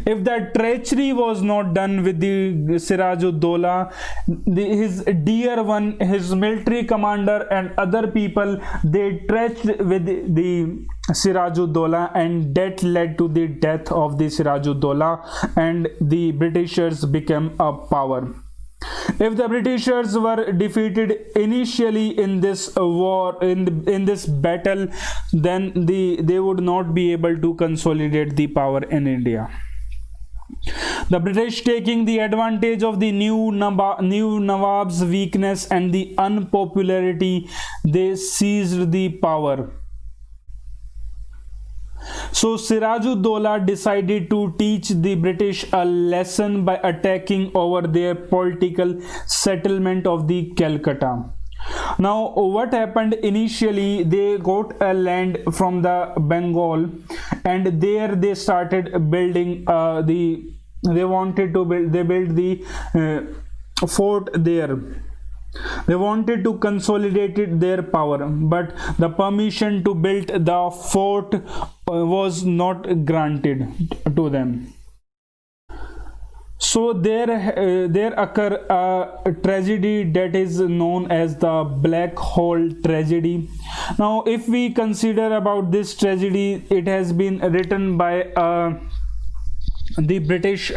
A: If that treachery was not done with the Sirajuddola, his dear one, his military commander and other people, they treached with the Sirajuddola, and that led to the death of the Sirajuddola, and the Britishers became a power. If the Britishers were defeated initially in this war, in this battle, then they would not be able to consolidate the power in India. The British, taking the advantage of the new Nawab's weakness and the unpopularity, they seized the power. So Sirajuddola decided to teach the British a lesson by attacking over their political settlement of the Calcutta. Now what happened initially, they got a land from the Bengal, and there they started building they built the fort there. They wanted to consolidate their power, but the permission to build the fort was not granted to them. So there occur a tragedy that is known as the Black Hole tragedy. Now if we consider about this tragedy, it has been written by the British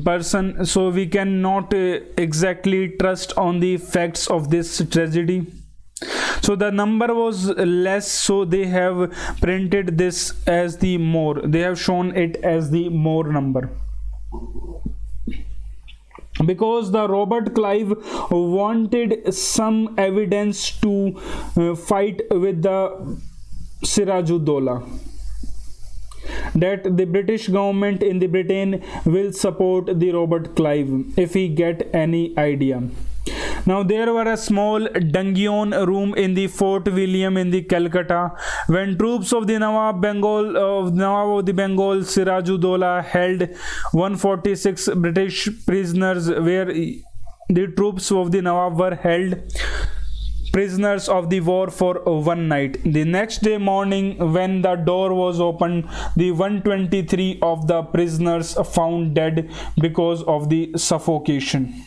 A: person, so we cannot exactly trust on the facts of this tragedy. So the number was less, so they have printed this as the more, they have shown it as the more number, because the Robert Clive wanted some evidence to fight with the Sirajuddola, that the British government in the Britain will support the Robert Clive if he get any idea. Now there were a small dungeon room in the Fort William in the Calcutta when troops of the Nawab of the Bengal Sirajuddaulah held 146 British prisoners, where the troops of the Nawab were held prisoners of the war for one night. The next day morning, when the door was opened, the 123 of the prisoners found dead because of the suffocation.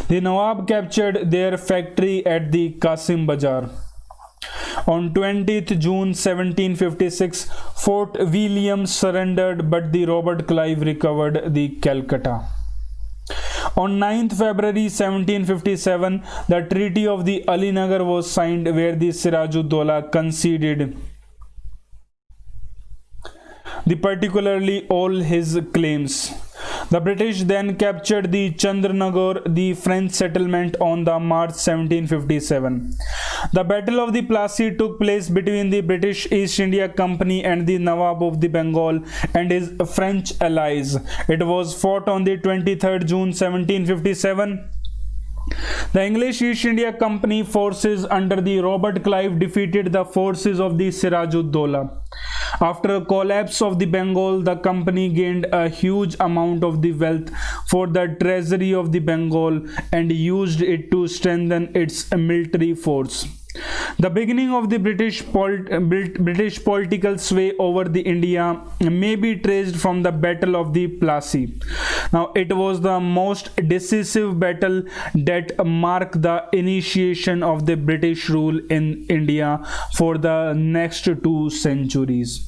A: The Nawab captured their factory at the Qasim Bazar. On 20th June 1756, Fort William surrendered, but the Robert Clive recovered the Calcutta. On 9th February 1757, the Treaty of the Alinagar was signed, where the Sirajuddaulah conceded particularly all his claims. The British then captured the Chandranagore, the French settlement, on the March 1757. The Battle of the Plassey took place between the British East India Company and the Nawab of the Bengal and his French allies. It was fought on the 23rd June 1757. The English East India Company forces under the Robert Clive defeated the forces of the Sirajuddaulah. After a collapse of the Bengal, the company gained a huge amount of the wealth for the treasury of the Bengal and used it to strengthen its military force. The beginning of the British political sway over the India may be traced from the Battle of the Plassey. Now, it was the most decisive battle that marked the initiation of the British rule in India for the next 2 centuries.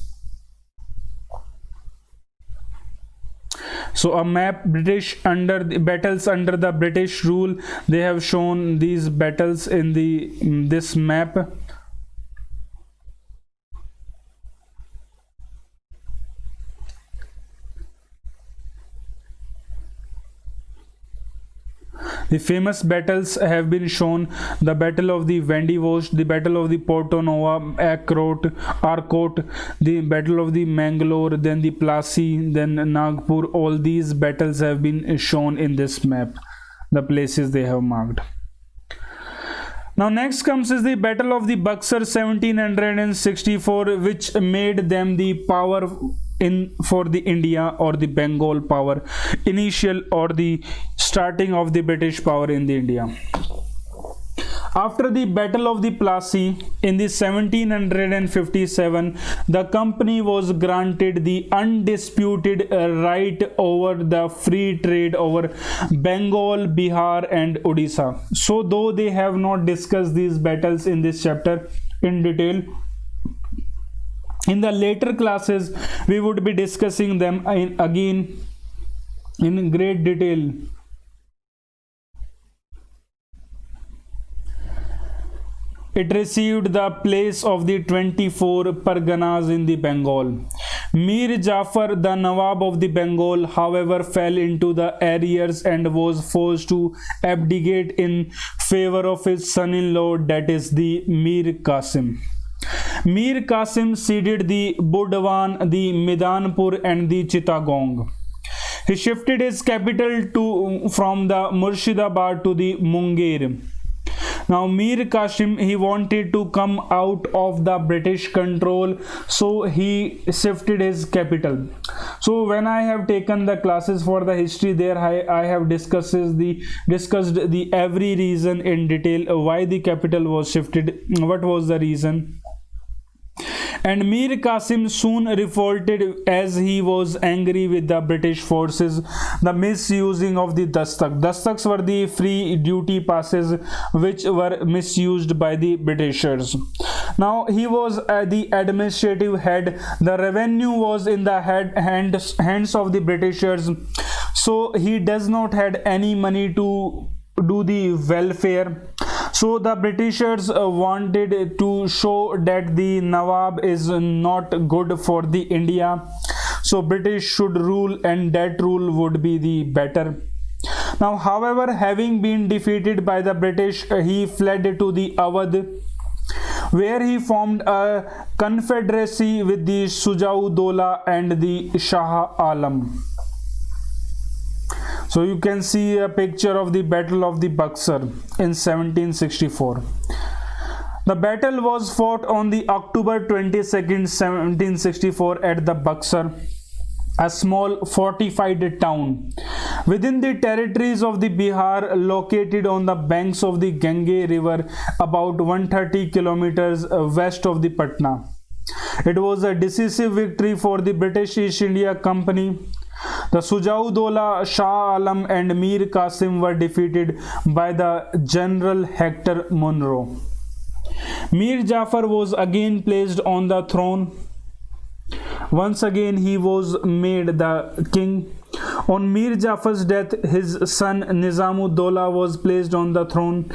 A: So a map, British under the battles under the British rule. They have shown these battles in this map. The famous battles have been shown: the Battle of the Vandivost, the Battle of the Porto Novo, Arcot, the Battle of the Mangalore, then the Plassey, then Nagpur. All these battles have been shown in this map, the places they have marked. Now next comes is the Battle of the Buxar 1764, which made them the power for the India or the Bengal power, initial or the starting of the British power in the India. After the Battle of the Plassey in the 1757, the company was granted the undisputed right over the free trade over Bengal, Bihar and Odisha. So though they have not discussed these battles in this chapter in detail, in the later classes we would be discussing them again in great detail. It received the place of the 24 Parganas in the Bengal. Mir Jafar, the Nawab of the Bengal, however, fell into the arrears and was forced to abdicate in favor of his son-in-law, that is the Mir Qasim. Mir Qasim ceded the Budwan, the Midanpur and the Chittagong. He shifted his capital from the Murshidabad to the Munger. Now Mir Qasim, he wanted to come out of the British control, so he shifted his capital. So when I have taken the classes for the history, there I have discussed the every reason in detail, why the capital was shifted, what was the reason. And Mir Qasim soon revolted as he was angry with the British forces, the misusing of the dastak. Dastaks were the free duty passes which were misused by the Britishers. Now he was the administrative head. The revenue was in the hands of the Britishers, so he does not had any money to do the welfare. So the Britishers wanted to show that the Nawab is not good for the India, so British should rule and that rule would be the better. Now however, having been defeated by the British, he fled to the Awadh, where he formed a confederacy with the Sujauddaulah and the Shah Alam. So you can see a picture of the Battle of the Buxar in 1764. The battle was fought on the October 22nd, 1764 at the Buxar, a small fortified town within the territories of the Bihar, located on the banks of the Ganges River, about 130 kilometers west of the Patna. It was a decisive victory for the British East India Company. The Sujaudola, Shah Alam and Mir Qasim were defeated by the General Hector Munro. Mir Jafar was again placed on the throne. Once again he was made the king. On Mir Jafar's death, his son Nizamud-Dowla was placed on the throne.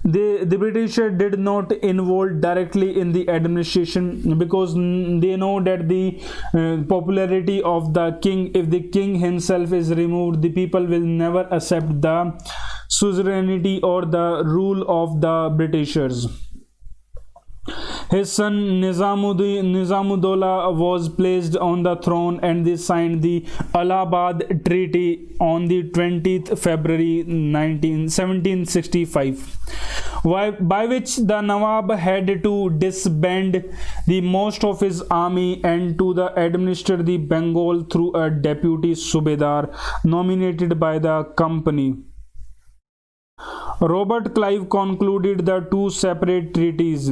A: The British did not involve directly in the administration because they know that the popularity of the king, if the king himself is removed, the people will never accept the suzerainty or the rule of the Britishers. His son Nizamud-Dowla was placed on the throne, and they signed the Allahabad Treaty on the 20th February 1765, by which the Nawab had to disband the most of his army and to administer the Bengal through a deputy Subedar nominated by the company. Robert Clive concluded the two separate treaties,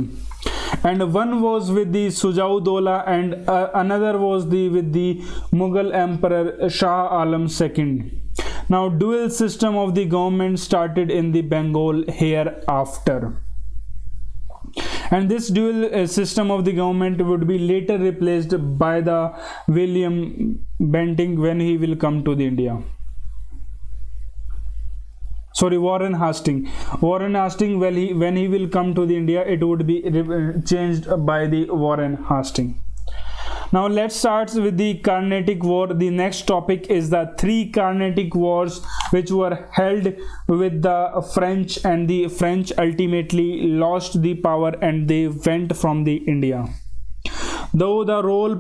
A: and one was with the Sujaudola and another was with the Mughal Emperor Shah Alam II. Now, dual system of the government started in the Bengal hereafter, and this dual system of the government would be later replaced by the William Bentinck when he will come to the India. Sorry, Warren Hastings. Warren Hastings, when he will come to the India, it would be changed by the Warren Hastings. Now let's start with the Carnatic War. The next topic is the three Carnatic Wars which were held with the French, and the French ultimately lost the power and they went from the India. Though the role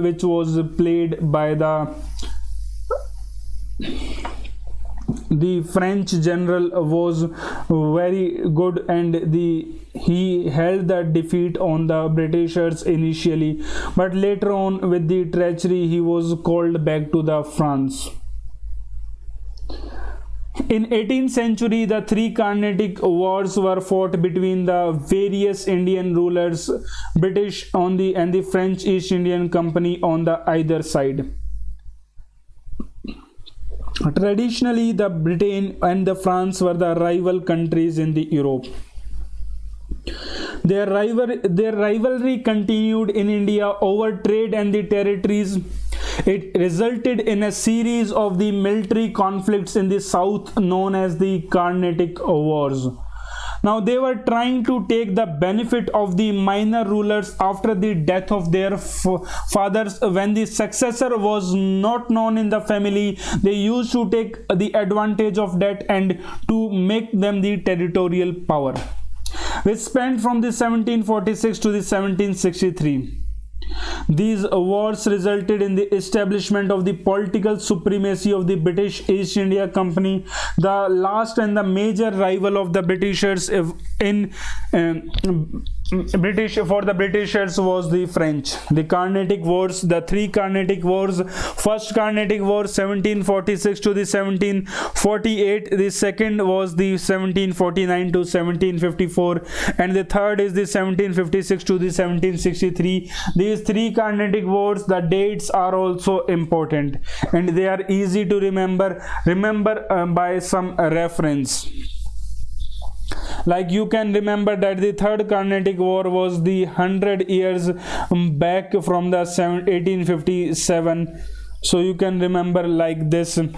A: which was played by the French general was very good, and he held the defeat on the Britishers initially, but later on with the treachery he was called back to the France. In 18th century, the three Carnatic Wars were fought between the various Indian rulers, British on the and the French East Indian Company on the either side. Traditionally, the Britain and the France were the rival countries in the Europe. Their rivalry continued in India over trade and the territories. It resulted in a series of the military conflicts in the south known as the Carnatic Wars. Now they were trying to take the benefit of the minor rulers after the death of their fathers. When the successor was not known in the family, they used to take the advantage of that and to make them the territorial power, which spanned from the 1746 to the 1763. These wars resulted in the establishment of the political supremacy of the British East India Company. The last and the major rival of the Britishers for the Britishers was the French. The Carnatic Wars, the three Carnatic Wars. First Carnatic War 1746 to the 1748. The second was the 1749 to 1754, and the third is the 1756 to the 1763. These three Carnatic Wars, the dates are also important and they are easy to remember by some reference. Like you can remember that the third Carnatic War was the 100 years back from the 1857. So you can remember like this, and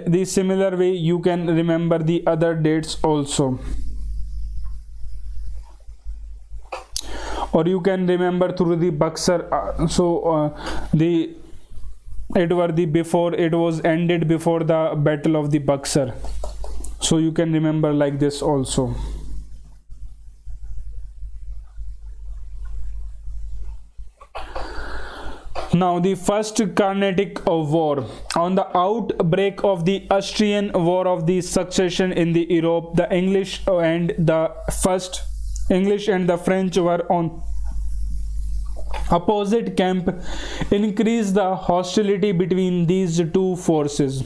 A: the similar way you can remember the other dates also. Or you can remember through the Buxar. It was ended before the Battle of the Buxar. So you can remember like this also. Now, the first Carnatic War. On the outbreak of the Austrian War of the Succession in the Europe, the English and the French were on opposite camp, increased the hostility between these two forces.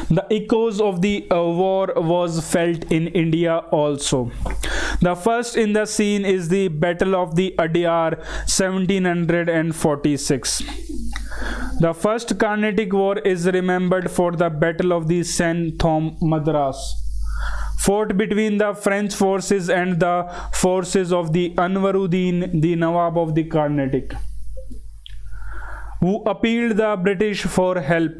A: The echoes of the war was felt in India also. The first in the scene is the Battle of the Adyar 1746. The first Carnatic War is remembered for the Battle of the San Thom Madras, fought between the French forces and the forces of the Anwaruddin, the Nawab of the Carnatic, who appealed the British for help.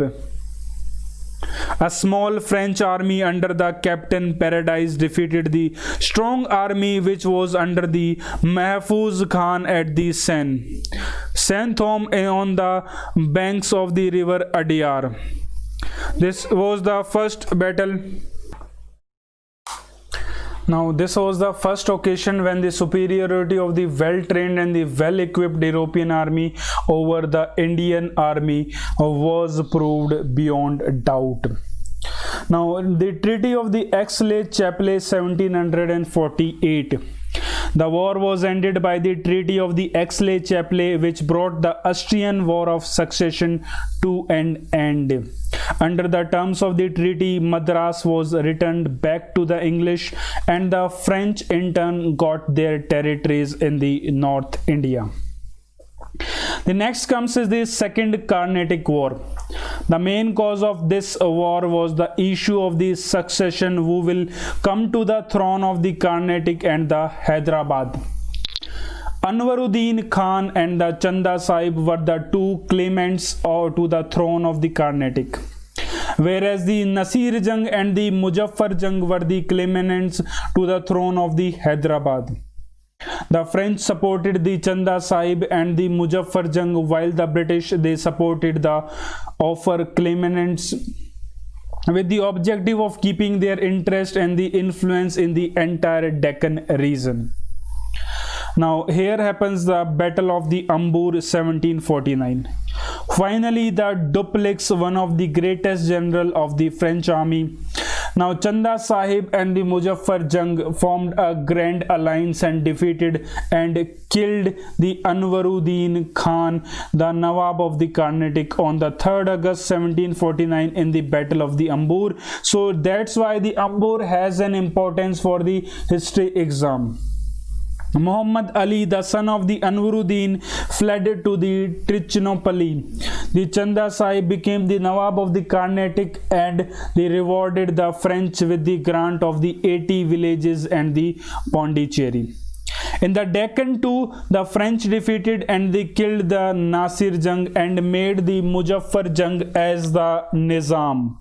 A: A small French army under the Captain Paradise defeated the strong army which was under the Mahfuz Khan at the Seine, San Thom on the banks of the river Adyar. This was the first battle. Now, this was the first occasion when the superiority of the well-trained and the well-equipped European army over the Indian army was proved beyond doubt. Now, the Treaty of the Aix-les-Chapelles 1748. The war was ended by the Treaty of the Aix-les-Chapelles, which brought the Austrian War of Succession to an end. Under the terms of the treaty, Madras was returned back to the English, and the French in turn got their territories in the North India. The next comes is the Second Carnatic War. The main cause of this war was the issue of the succession, who will come to the throne of the Carnatic and the Hyderabad. Anwaruddin Khan and the Chanda Sahib were the two claimants to the throne of the Carnatic, whereas the Nasir Jung and the Muzaffar Jung were the claimants to the throne of the Hyderabad. The French supported the Chanda Sahib and the Muzaffar Jung, while the British they supported the offer claimants with the objective of keeping their interest and the influence in the entire Deccan region. Now, here happens the Battle of the Ambur 1749. Finally, the Dupleix, one of the greatest general of the French army. Now, Chanda Sahib and the Muzaffar Jung formed a grand alliance and defeated and killed the Anwaruddin Khan, the Nawab of the Carnatic, on the 3rd August 1749 in the Battle of the Ambur. So that's why the Ambur has an importance for the history exam. Muhammad Ali, the son of the Anwaruddin, fled to the Trichinopoli. The Chanda Sahib became the Nawab of the Carnatic, and they rewarded the French with the grant of the 80 villages and the Pondicherry. In the Deccan too, the French defeated and they killed the Nasir Jung and made the Muzaffar Jung as the Nizam.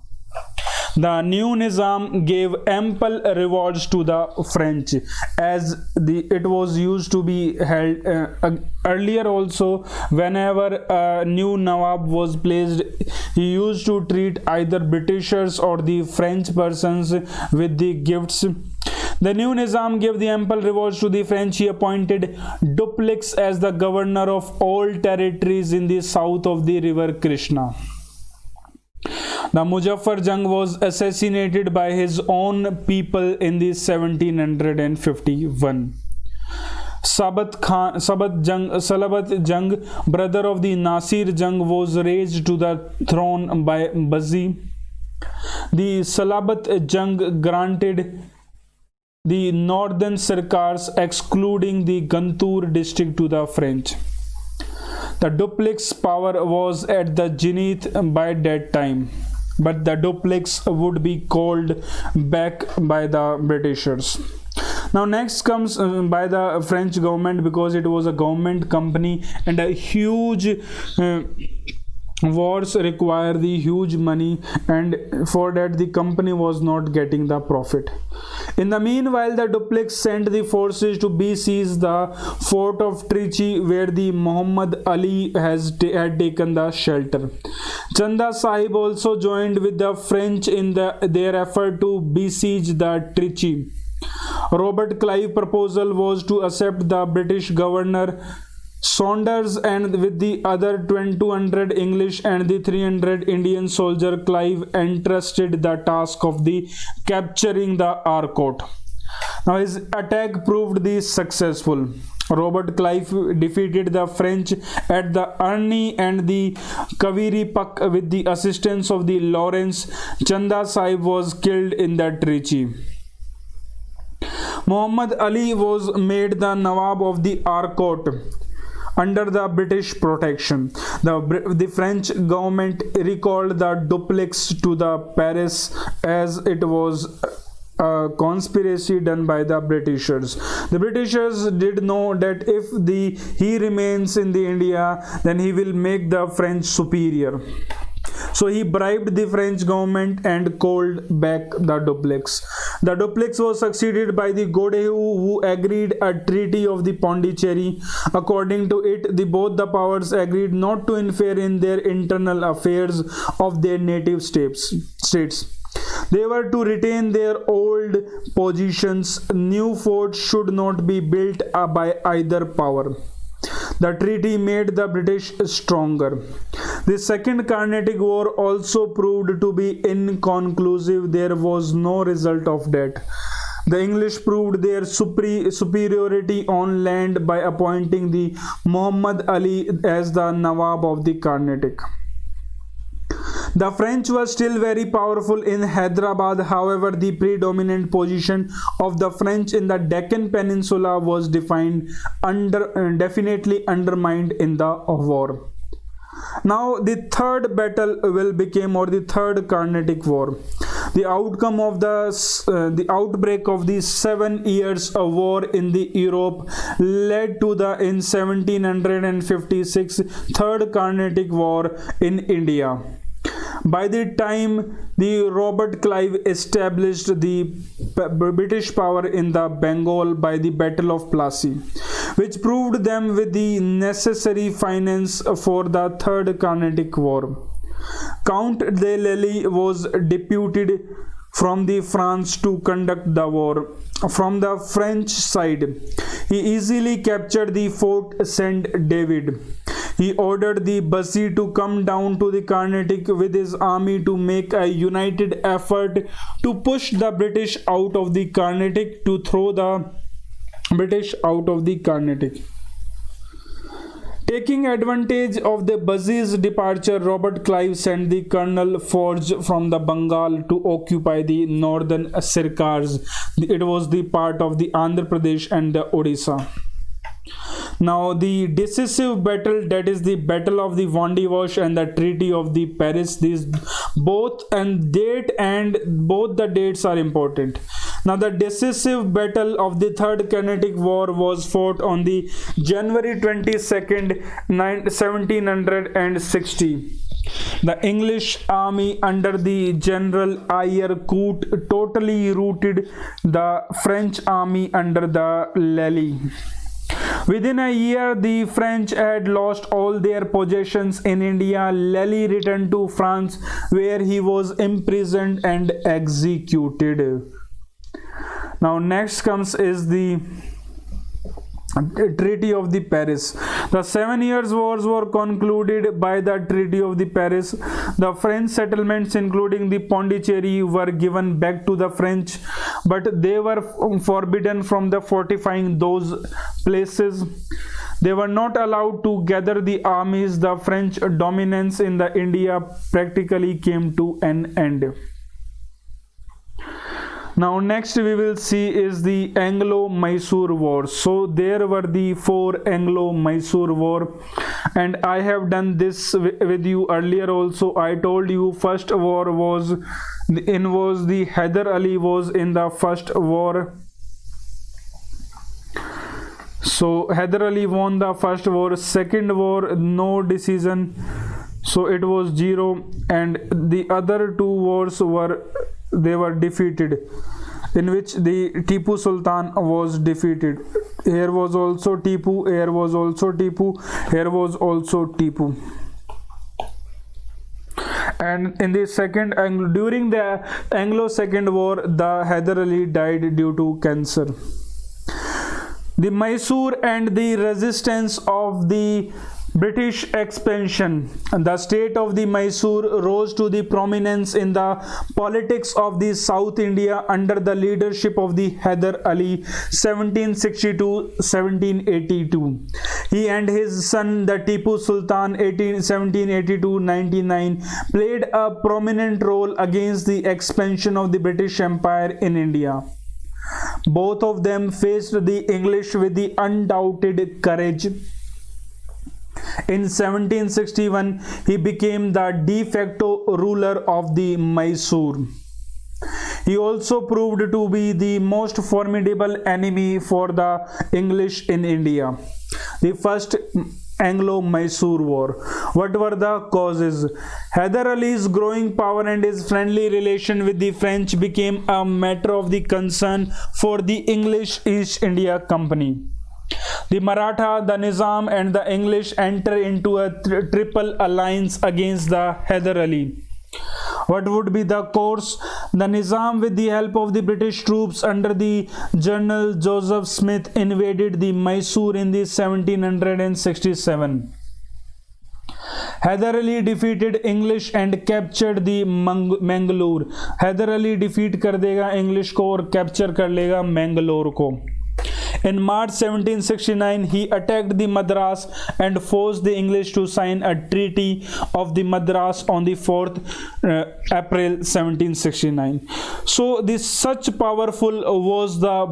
A: The new Nizam gave ample rewards to the French, as it was used to be held earlier also. Whenever a new Nawab was placed, he used to treat either Britishers or the French persons with the gifts. The new Nizam gave the ample rewards to the French. He appointed Dupleix as the governor of all territories in the south of the river Krishna. The Muzaffar Jung was assassinated by his own people in the 1751. Salabat Jung, brother of the Nasir Jung, was raised to the throne by Bazi. The Salabat Jung granted the northern Sarkars, excluding the Gantur district, to the French. The Dupleix power was at the zenith by that time, but the Dupleix would be called back by the Britishers. Now, next comes by the French government, because it was a government company and a huge wars require the huge money, and for that the company was not getting the profit. In the meanwhile, the Dupleix sent the forces to besiege the fort of Trichy, where the Muhammad Ali had taken the shelter. Chanda Sahib also joined with the French in their effort to besiege the Trichy. Robert Clive's proposal was to accept the British governor Saunders and with the other 200 English and the 300 Indian soldier, Clive entrusted the task of the capturing the Arcot. Now his attack proved the successful. Robert Clive defeated the French at the Arni and the Kaveri Pak with the assistance of the Lawrence. Chanda Sahib was killed in that treaty. Muhammad Ali was made the Nawab of the Arcot under the British protection. The French government recalled the duplex to the Paris as it was a conspiracy done by the Britishers. The Britishers did know that if he remains in the India, then he will make the French superior. So he bribed the French government and called back the duplex. The duplex was succeeded by the Godeheu, who agreed a treaty of the Pondicherry. According to it, both the powers agreed not to interfere in their internal affairs of their native states. They were to retain their old positions. New forts should not be built by either power. The treaty made the British stronger. The Second Carnatic War also proved to be inconclusive. There was no result of that. The English proved their superiority on land by appointing the Muhammad Ali as the Nawab of the Carnatic. The French were still very powerful in Hyderabad. However, the predominant position of the French in the Deccan Peninsula was definitely undermined in the war. Now the third battle will become, or the third Carnatic War. The outcome of the outbreak of the 7 years of war in the Europe led to the in 1756 third Carnatic War in India. By the time the Robert Clive established the British power in the Bengal by the Battle of Plassey, which proved them with the necessary finance for the Third Carnatic War. Count de Lally was deputed from the France to conduct the war. From the French side, he easily captured the Fort Saint David. He ordered the Bassi to come down to the Carnatic with his army to make a united effort to push the British out of the Carnatic, to throw the British out of the Carnatic. Taking advantage of the Bassi's departure, Robert Clive sent the Colonel Forge from the Bengal to occupy the northern Sirkars. It was the part of the Andhra Pradesh and the Odisha. Now the decisive battle, that is the Battle of the Vandivash and the Treaty of the Paris, these both the dates are important. Now the decisive battle of the Third Carnatic War was fought on the January 22nd, 1760. The English army under the General Eyre Coote totally routed the French army under the Lally. Within a year, the French had lost all their possessions in India. Lally returned to France, where he was imprisoned and executed. Now next comes is the Treaty of the Paris. The 7 years wars were concluded by the Treaty of the Paris. The French settlements, including the Pondicherry, were given back to the French, but they were forbidden from the fortifying those places. They were not allowed to gather the armies. The French dominance in the India practically came to an end. Now next we will see is the Anglo-Mysore War. So there were the 4 Anglo-Mysore War, and I have done this with you earlier also. I told you first war was the Hyder Ali was in the first war. So Hyder Ali won the first war. Second war, no decision, so it was 0, and the other 2 wars were defeated, in which the Tipu Sultan was defeated. Here was also Tipu, here was also Tipu, here was also Tipu. And in the during the Anglo Second War, the Hyder Ali died due to cancer. The Mysore and the resistance of the British expansion. The state of the Mysore rose to the prominence in the politics of the South India under the leadership of the Hyder Ali 1762-1782. He and his son the Tipu Sultan 1782-99 played a prominent role against the expansion of the British Empire in India. Both of them faced the English with the undoubted courage. In 1761, he became the de facto ruler of the Mysore. He also proved to be the most formidable enemy for the English in India. The First Anglo-Mysore War. What were the causes? Hyder Ali's growing power and his friendly relation with the French became a matter of the concern for the English East India Company. The Maratha, the Nizam and the English enter into a triple alliance against the Hyder Ali. What would be the course? The Nizam, with the help of the British troops under the General Joseph Smith, invaded the Mysore in the 1767. Hyder Ali defeated English and captured the Mangalore. Hyder Ali defeat कर देगा English को और capture कर लेगा Mangalore को. In March 1769, he attacked the Madras and forced the English to sign a treaty of the Madras on the 4th April 1769. So, this such powerful was the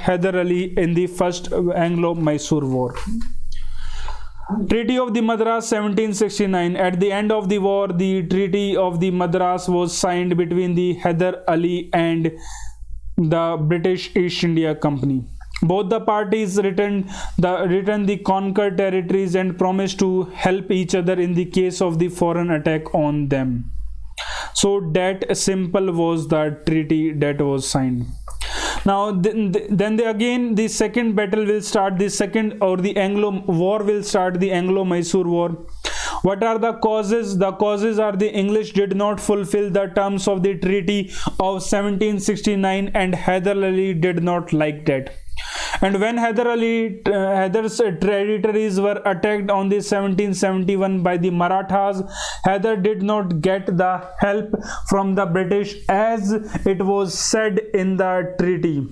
A: Hyder Ali in the First Anglo-Mysore War. Treaty of the Madras 1769. At the end of the war, the Treaty of the Madras was signed between the Hyder Ali and the British East India Company. Both the parties returned the conquered territories and promised to help each other in the case of the foreign attack on them. So that simple was the treaty that was signed. Now again the second battle will start, the Anglo War will start, the Anglo-Mysore War. What are the causes? The causes are the English did not fulfill the terms of the Treaty of 1769 and Hyder Ali did not like that. And when Hyder's territories were attacked on the 1771 by the Marathas, Hyder did not get the help from the British as it was said in the treaty.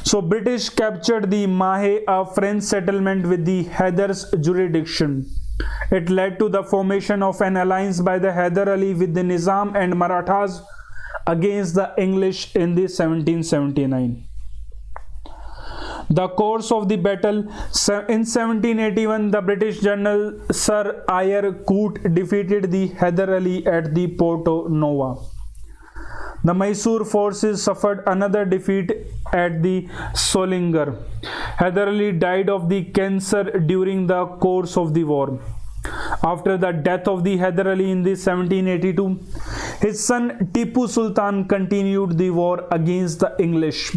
A: So British captured the Mahe, a French settlement with the Hyder's jurisdiction. It led to the formation of an alliance by the Hyder Ali with the Nizam and Marathas against the English in the 1779. The course of the battle. In 1781, the British General Sir Eyre Coote defeated the Hyder Ali at the Porto Nova. The Mysore forces suffered another defeat at the Solinger. Hyder Ali died of the cancer during the course of the war. After the death of the Hyder Ali in the 1782, his son Tipu Sultan continued the war against the English.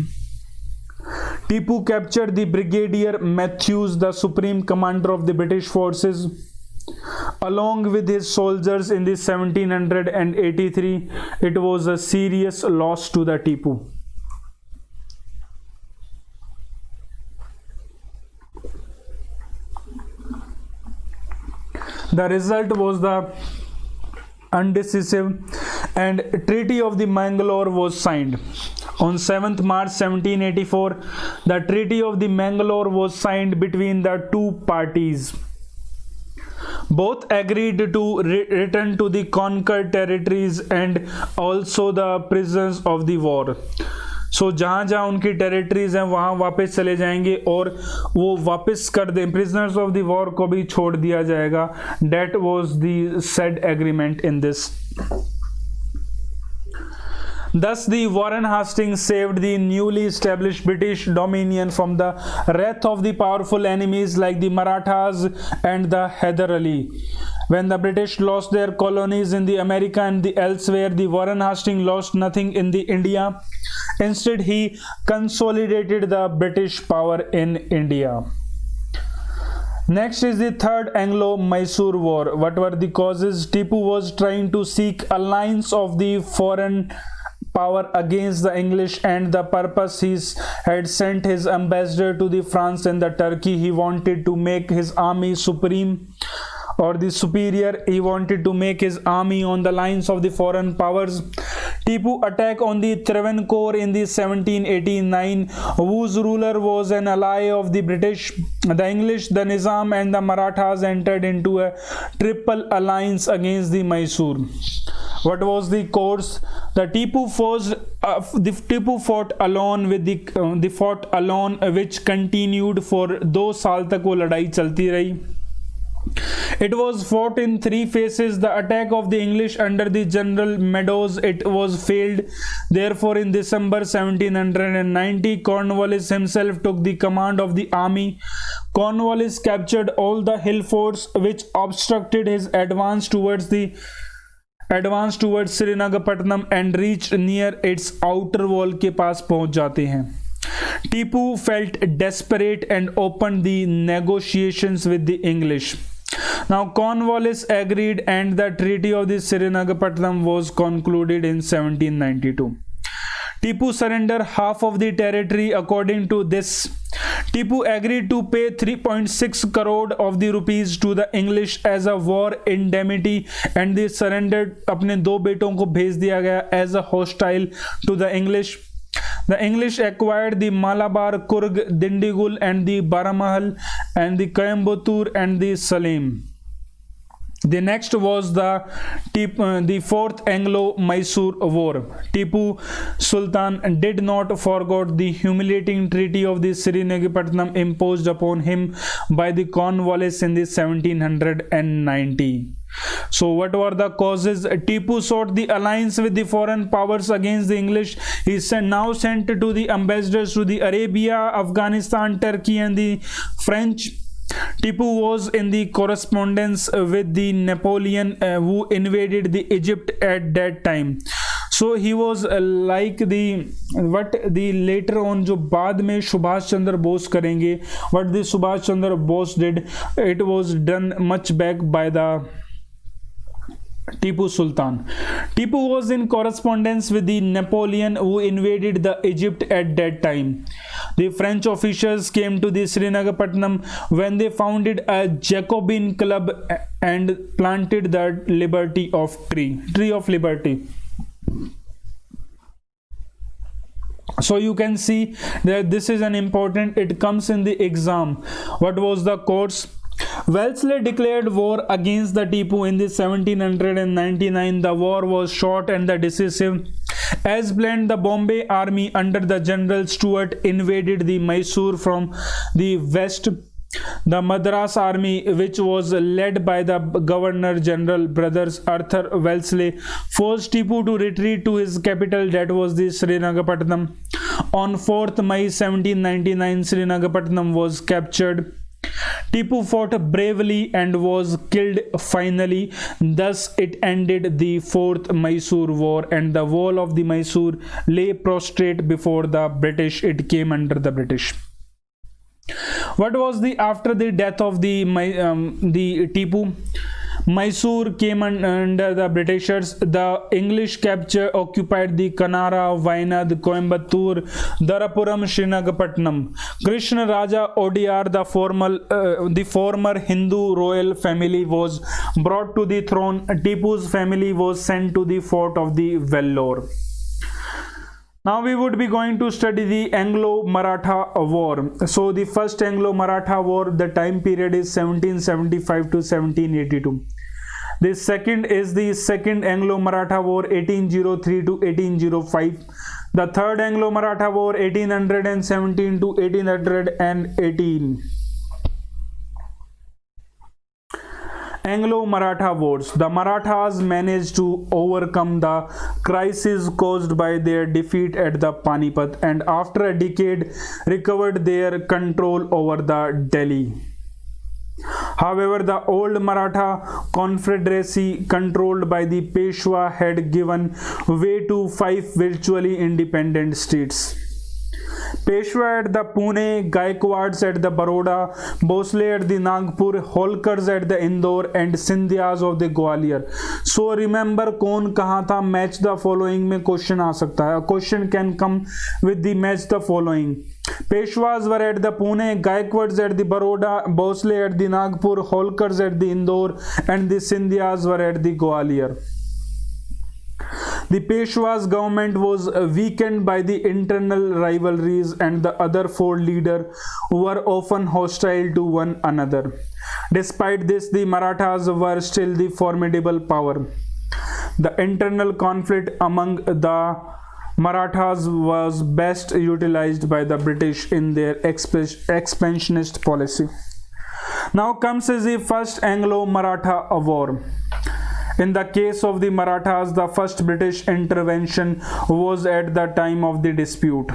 A: Tipu captured the Brigadier Matthews, the supreme commander of the British forces, along with his soldiers in the 1783. It was a serious loss to the Tipu. The result was the undecisive and Treaty of the Mangalore was signed. On 7th March 1784, the Treaty of the Mangalore was signed between the two parties. Both agreed to return to the conquered territories and also the prisoners of the war. So जहाँ जहाँ उनकी territories हैं वहाँ वापस चले जाएंगे और वो वापस कर दें, prisoners of the war को भी छोड़ दिया जाएगा. That was the said agreement in this. Thus, the Warren Hastings saved the newly established British dominion from the wrath of the powerful enemies like the Marathas and the Hyder Ali. When the British lost their colonies in the America and the elsewhere, the Warren Hastings lost nothing in the India. Instead, he consolidated the British power in India. Next is the Third Anglo-Mysore War. What were the causes? Tipu was trying to seek alliance of the foreign power against the English, and the purpose he had sent his ambassador to the France and the Turkey. He wanted to make his army supreme or the superior. He wanted to make his army on the lines of the foreign powers. Tipu attack on the Travancore in the 1789, whose ruler was an ally of the British. The English, the Nizam and the Marathas entered into a triple alliance against the Mysore. What was the course? The Tipu fought alone with the fought alone, which continued for 2 साल तक वो लड़ाई चलती रही. It was fought in 3 phases. The attack of the English under the General Madras, it was failed. Therefore, in December 1790, Cornwallis himself took the command of the army. Cornwallis captured all the hill forts which obstructed his advance towards Serinagapatnam and reached near its outer wall के पास पहुंच जाते हैं. Tipu felt desperate and opened the negotiations with the English. Now Cornwallis agreed and the Treaty of the Serinagapatnam was concluded in 1792. Tipu surrendered half of the territory. According to this, Tipu agreed to pay 3.6 crore of the rupees to the English as a war indemnity, and they surrendered. अपने 2 बेटों को भेज दिया गया as a hostile to the English. The English acquired the Malabar, Kurg, Dindigul and the Baramahal and the Coimbatore and the Salem. The next was the Fourth Anglo-Mysore War. Tipu Sultan did not forget the humiliating treaty of the Serinagapatnam imposed upon him by the Cornwallis in the 1790. So what were the causes? Tipu sought the alliance with the foreign powers against the English. He now sent to the ambassadors to the Arabia, Afghanistan, Turkey and the French. Tipu was in the correspondence with the Napoleon who invaded the Egypt at that time. So he was like the later on जो बाद में सुभाष चंद्र बोस करेंगे, what the Subhash Chandra Bose did, it was done much back by the Tipu Sultan. Tipu was in correspondence with the Napoleon who invaded the Egypt at that time. The French officials came to the Serinagapatnam when they founded a Jacobin club and planted the tree of liberty. So you can see that this is an important, it comes in the exam. What was the course? Wellesley declared war against the Tipu in the 1799. The war was short and decisive. As planned, the Bombay army under the General Stuart invaded the Mysore from the west. The Madras army, which was led by the Governor General brothers Arthur Wellesley, forced Tipu to retreat to his capital, that was the Serinagapatnam. On 4th May 1799, Serinagapatnam was captured. Tipu fought bravely and was killed finally. Thus it ended the Fourth Mysore War, and the wall of the Mysore lay prostrate before the British. It came under the British. What was after the death of the Tipu? Mysore came under the Britishers. The English occupied the Kanara, Wayanad, Coimbatore, Darapuram, Serinagapatnam. Krishna Raja Odiyar, the former Hindu royal family, was brought to the throne. Tipu's family was sent to the fort of the Vellore. Now we would be going to study the Anglo-Maratha War. So the first Anglo-Maratha War, the time period is 1775 to 1782. The second is the second Anglo-Maratha War, 1803 to 1805. The third Anglo-Maratha War, 1817 to 1818. Anglo-Maratha Wars. The Marathas managed to overcome the crisis caused by their defeat at the Panipat, and after a decade recovered their control over the Delhi. However, the old Maratha confederacy controlled by the Peshwa had given way to 5 virtually independent states. Peshwa at the Pune, Gaikwads at the Baroda, Bhosle at the Nagpur, Holkars at the Indore and Sindhyas of the Gwalior. So remember कौन कहाँ था, match the following में question आ सकता है. A question can come with the match the following. Peshwas were at the Pune, Gaikwads at the Baroda, Bhosle at the Nagpur, Holkars at the Indore and the Sindhyas were at the Gwalior. The Peshwa's government was weakened by the internal rivalries and the other four leaders were often hostile to one another. Despite this, the Marathas were still the formidable power. The internal conflict among the Marathas was best utilized by the British in their expansionist policy. Now comes the First Anglo-Maratha War. In the case of the Marathas, the first British intervention was at the time of the dispute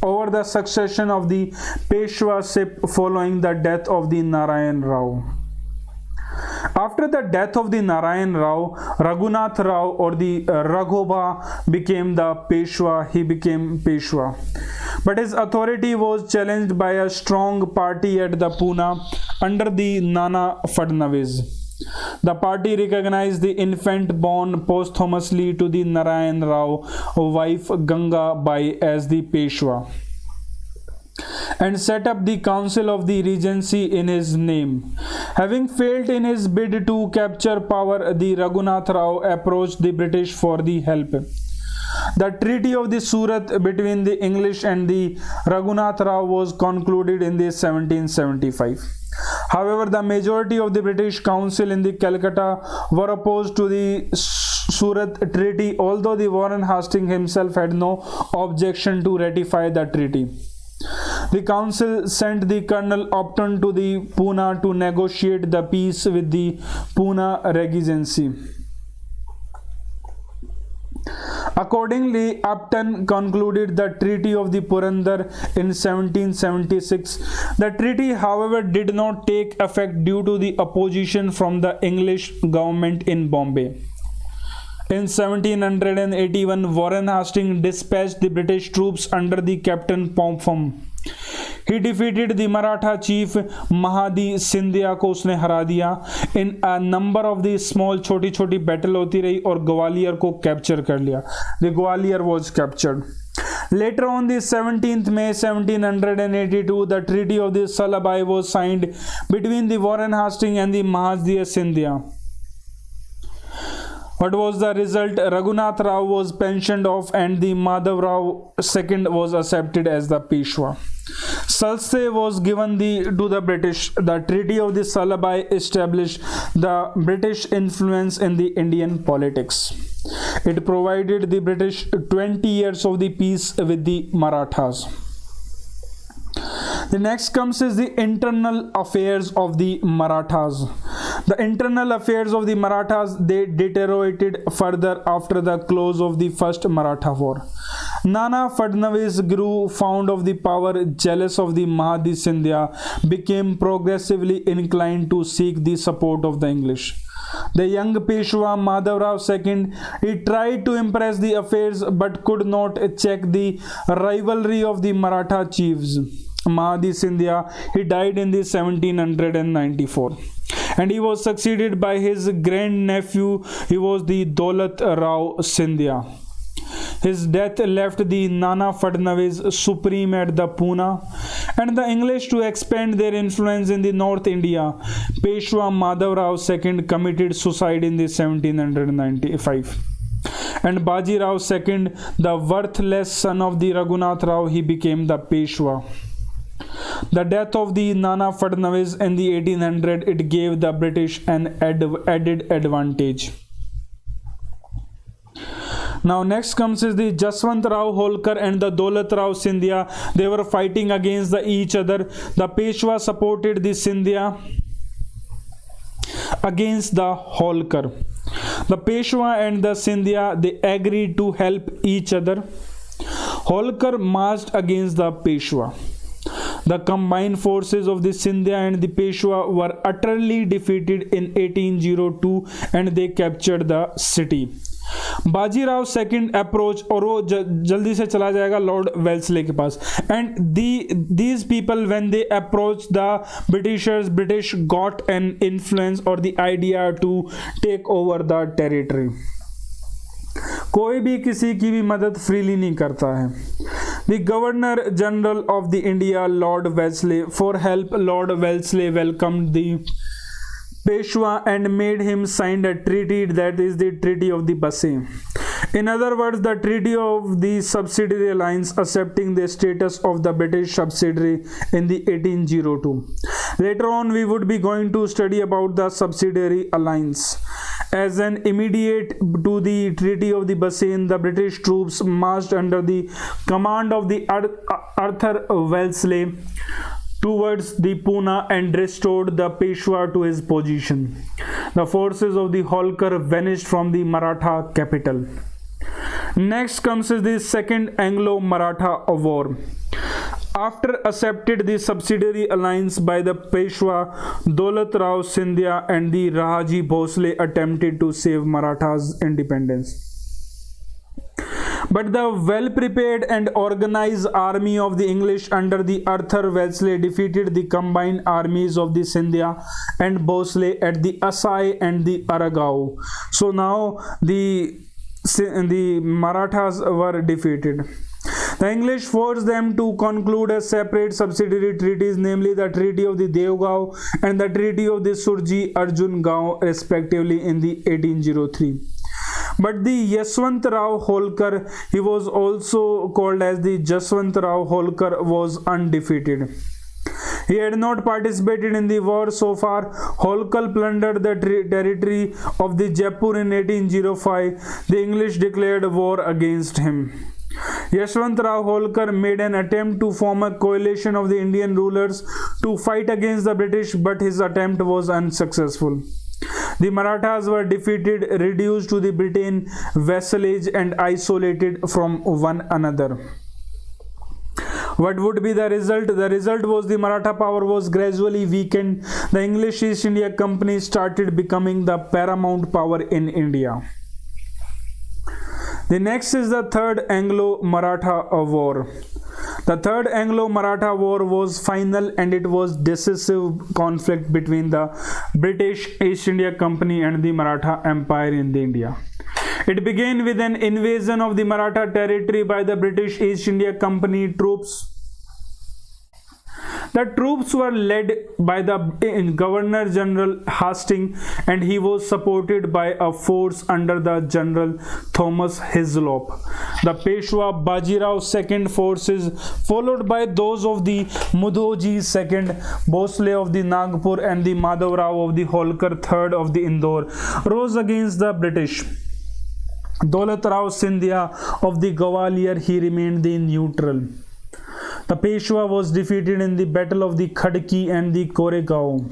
A: over the succession of the Peshwaship following the death of the Narayan Rao. After the death of the Narayan Rao, Raghunath Rao or the Raghoba became the Peshwa. He became Peshwa. But his authority was challenged by a strong party at the Pune under the Nana Fadnavis. The party recognized the infant born posthumously to the Narayan Rao wife Ganga Bai as the Peshwa and set up the Council of the Regency in his name. Having failed in his bid to capture power, the Raghunath Rao approached the British for the help. The Treaty of the Surat between the English and the Raghunath Rao was concluded in the 1775. However, the majority of the British Council in the Calcutta were opposed to the Surat Treaty, although the Warren Hastings himself had no objection to ratify the treaty. The council sent the Colonel Upton to the Pune to negotiate the peace with the Pune Regency. Accordingly, Upton concluded the Treaty of the Purandar in 1776. The treaty, however, did not take effect due to the opposition from the English government in Bombay. In 1781, Warren Hastings dispatched the British troops under the Captain Popham. He defeated the Maratha chief Mahadi Sindhya को उसने हरा दिया. In a number of the small छोटी-छोटी battle होती रही और ग्वालियर को capture कर लिया. The Gwalior was captured. Later on the 17th May 1782, the Treaty of the Salabai was signed between the Warren Hastings and the Mahadi Sindhya. What was the result? Raghunath Rao was pensioned off and the Madhav Rao II was accepted as the Peshwa. Salse was given to the British. The Treaty of the Salabai established the British influence in the Indian politics. It provided the British 20 years of the peace with the Marathas. The next comes is the internal affairs of the Marathas. The internal affairs of the Marathas, they deteriorated further after the close of the First Maratha War. Nana Fadnavis grew fond of the power, jealous of the Mahadi Sindhya, became progressively inclined to seek the support of the English. The young Peshwa Madhav Rao II, he tried to impress the affairs but could not check the rivalry of the Maratha chiefs. Mahadi Sindhya, he died in the 1794 and he was succeeded by his grandnephew. He was the Daulat Rao Sindhya. His death left the Nana Fadnavis supreme at the Pune and the English to expand their influence in the North India. Peshwa Madhav Rao II committed suicide in the 1795. And Baji Rao II, the worthless son of the Raghunath Rao, he became the Peshwa. The death of the Nana Fadnavis in the 1800, it gave the British an added advantage. Now next comes is the Jaswant Rao Holkar and the Daulat Rao Sindhya. They were fighting against each other. The Peshwa supported the Sindhya against the Holkar. The Peshwa and the Sindhya, they agreed to help each other. Holkar marched against the Peshwa. The combined forces of the Sindhya and the Peshwa were utterly defeated in 1802 and they captured the city. Bajirao second approach, और वो जल्दी से चला जाएगा lord Wellesley के पास. And these people when they approach the britishers, british got an influence और the idea to take over the territory. कोई भी किसी की भी मदद फ्रीली नहीं करता है. The governor general of the India Lord Wellesley, for help Lord Wellesley welcomed the Peshwa and made him sign a treaty, that is the Treaty of the Bassi. In other words, the Treaty of the Subsidiary Alliance, accepting the status of the British subsidiary in the 1802. Later on, we would be going to study about the Subsidiary Alliance. As an immediate to the Treaty of the Bassi, the British troops marched under the command of the Arthur Wellesley towards the Pune and restored the Peshwa to his position. The forces of the Holkar vanished from the Maratha capital. Next comes is the Second Anglo-Maratha War. After accepted the subsidiary alliance by the Peshwa, Daulat Rao Scindia and the Rajaji Bhosle attempted to save Marathas' independence. But the well-prepared and organized army of the English under the Arthur Wellesley defeated the combined armies of the Scindia and Bhosle at the Asai and the Aragao. So now the Marathas were defeated. The English forced them to conclude a separate subsidiary treaties, namely the Treaty of the Devgao and the Treaty of the Surji Arjun Gao, respectively, in the 1803. But the Yashwant Rao Holkar, he was also called as the Jaswant Rao Holkar, was undefeated. He had not participated in the war so far. Holkar plundered the territory of the Jaipur in 1805. The English declared war against him. Yashwant Rao Holkar made an attempt to form a coalition of the Indian rulers to fight against the British, but his attempt was unsuccessful. The Marathas were defeated, reduced to the Britain vassalage and isolated from one another. What would be the result? The result was the Maratha power was gradually weakened. The English East India Company started becoming the paramount power in India. The next is the Third Anglo-Maratha War. The Third Anglo-Maratha War was final and it was decisive conflict between the British East India Company and the Maratha Empire in India. It began with an invasion of the Maratha territory by the British East India Company troops. The troops were led by the Governor General Hastings and he was supported by a force under the General Thomas Hislop. The Peshwa Bajirao II forces, followed by those of the Mudhoji II, Bhosle of the Nagpur and the Madhav Rao of the Holkar III of the Indore, rose against the British. Daulat Rao Scindia of the Gwalior, he remained the neutral. The Peshwa was defeated in the Battle of the Khadki and the Koregaon.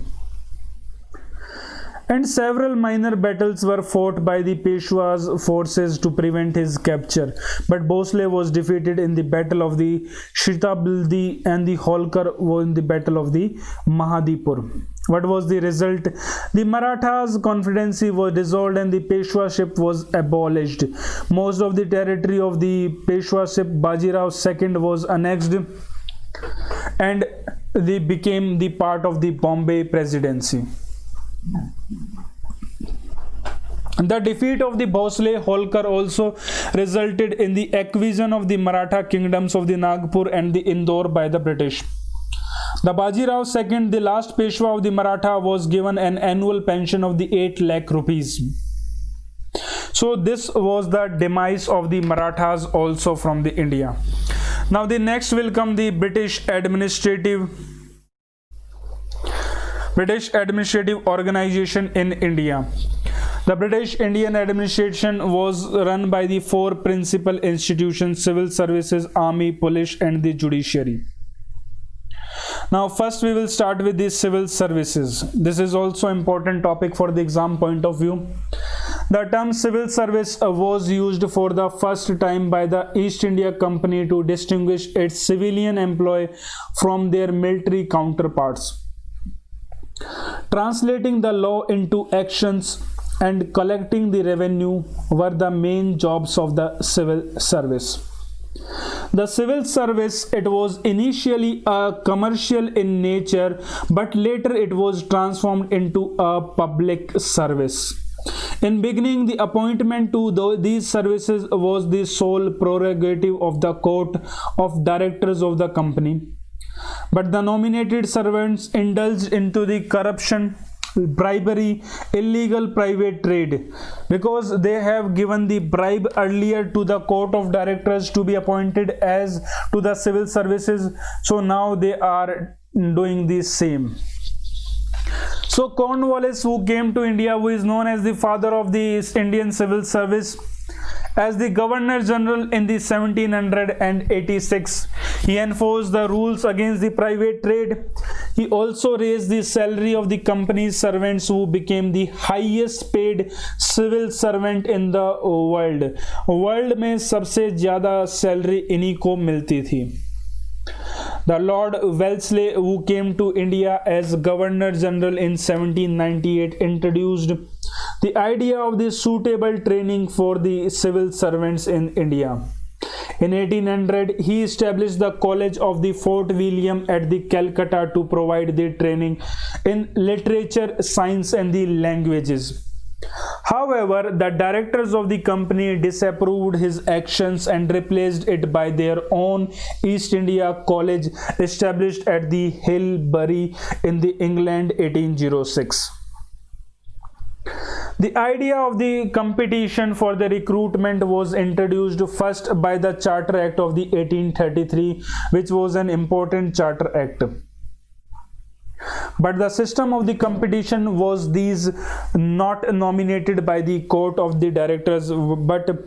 A: And several minor battles were fought by the Peshwa's forces to prevent his capture. But Bhosle was defeated in the Battle of the Shitabaldi and the Holkar won the Battle of the Mahadipur. What was the result? The Marathas' confederacy was dissolved and the Peshwaship was abolished. Most of the territory of the Peshwaship Bajirao II was annexed and they became the part of the Bombay Presidency. The defeat of the Bhosle Holkar also resulted in the acquisition of the Maratha kingdoms of the Nagpur and the Indore by the British. The Bajirao II, the last Peshwa of the Maratha, was given an annual pension of the 8 lakh rupees. So this was the demise of the Marathas also from the India. Now the next will come the British administrative organization in India. The British Indian administration was run by the 4 principal institutions: civil services, army, police and the judiciary. Now first we will start with the civil services. This is also important topic for the exam point of view. The term civil service was used for the first time by the East India Company to distinguish its civilian employee from their military counterparts. Translating the law into actions, and collecting the revenue were the main jobs of the civil service. The civil service, it was initially a commercial in nature, but later it was transformed into a public service. In beginning, the appointment to these services was the sole prerogative of the court of directors of the company. But the nominated servants indulged into the corruption, bribery, illegal private trade, because they have given the bribe earlier to the court of directors to be appointed as to the civil services. So now they are doing the same. So Cornwallis, who came to India, who is known as the father of the Indian civil service, as the Governor General in the 1786, he enforced the rules against the private trade. He also raised the salary of the company's servants, who became the highest paid civil servant in the world. World में सबसे ज़्यादा salary इन्हीं को मिलती थी. The Lord Wellesley, who came to India as Governor General in 1798, introduced the idea of the suitable training for the civil servants in India. In 1800, he established the College of the Fort William at the Calcutta to provide the training in literature, science and the languages. However, the directors of the company disapproved his actions and replaced it by their own East India College, established at the Hillbury in the England 1806. The idea of the competition for the recruitment was introduced first by the Charter Act of the 1833, which was an important charter act. But the system of the competition was these not nominated by the court of the directors, but the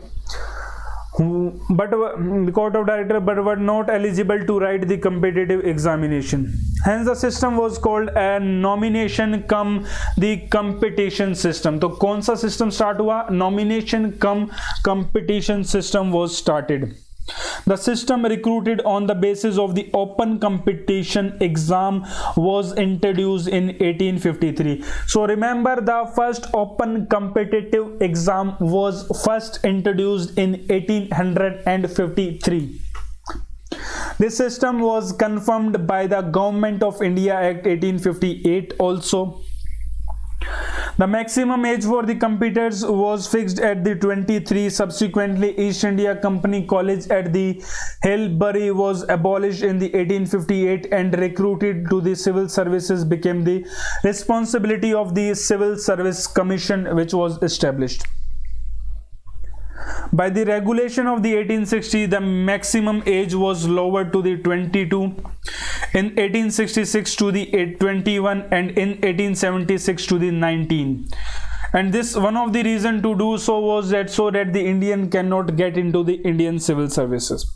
A: court of directors, but were not eligible to write the competitive examination. Hence the system was called a nomination cum the competition system. तो कौन सा system start हुआ? Nomination cum competition system was started. The system recruited on the basis of the open competition exam was introduced in 1853. So remember, the first open competitive exam was first introduced in 1853. This system was confirmed by the Government of India Act 1858 also. The maximum age for the competitors was fixed at the 23. Subsequently, East India Company College at the Hillbury was abolished in the 1858, and recruited to the civil services became the responsibility of the Civil Service Commission, which was established. By the regulation of the 1860, the maximum age was lowered to the 22, in 1866 to the 21, and in 1876 to the 19. And this, one of the reason to do so was that so that the Indian cannot get into the Indian civil services.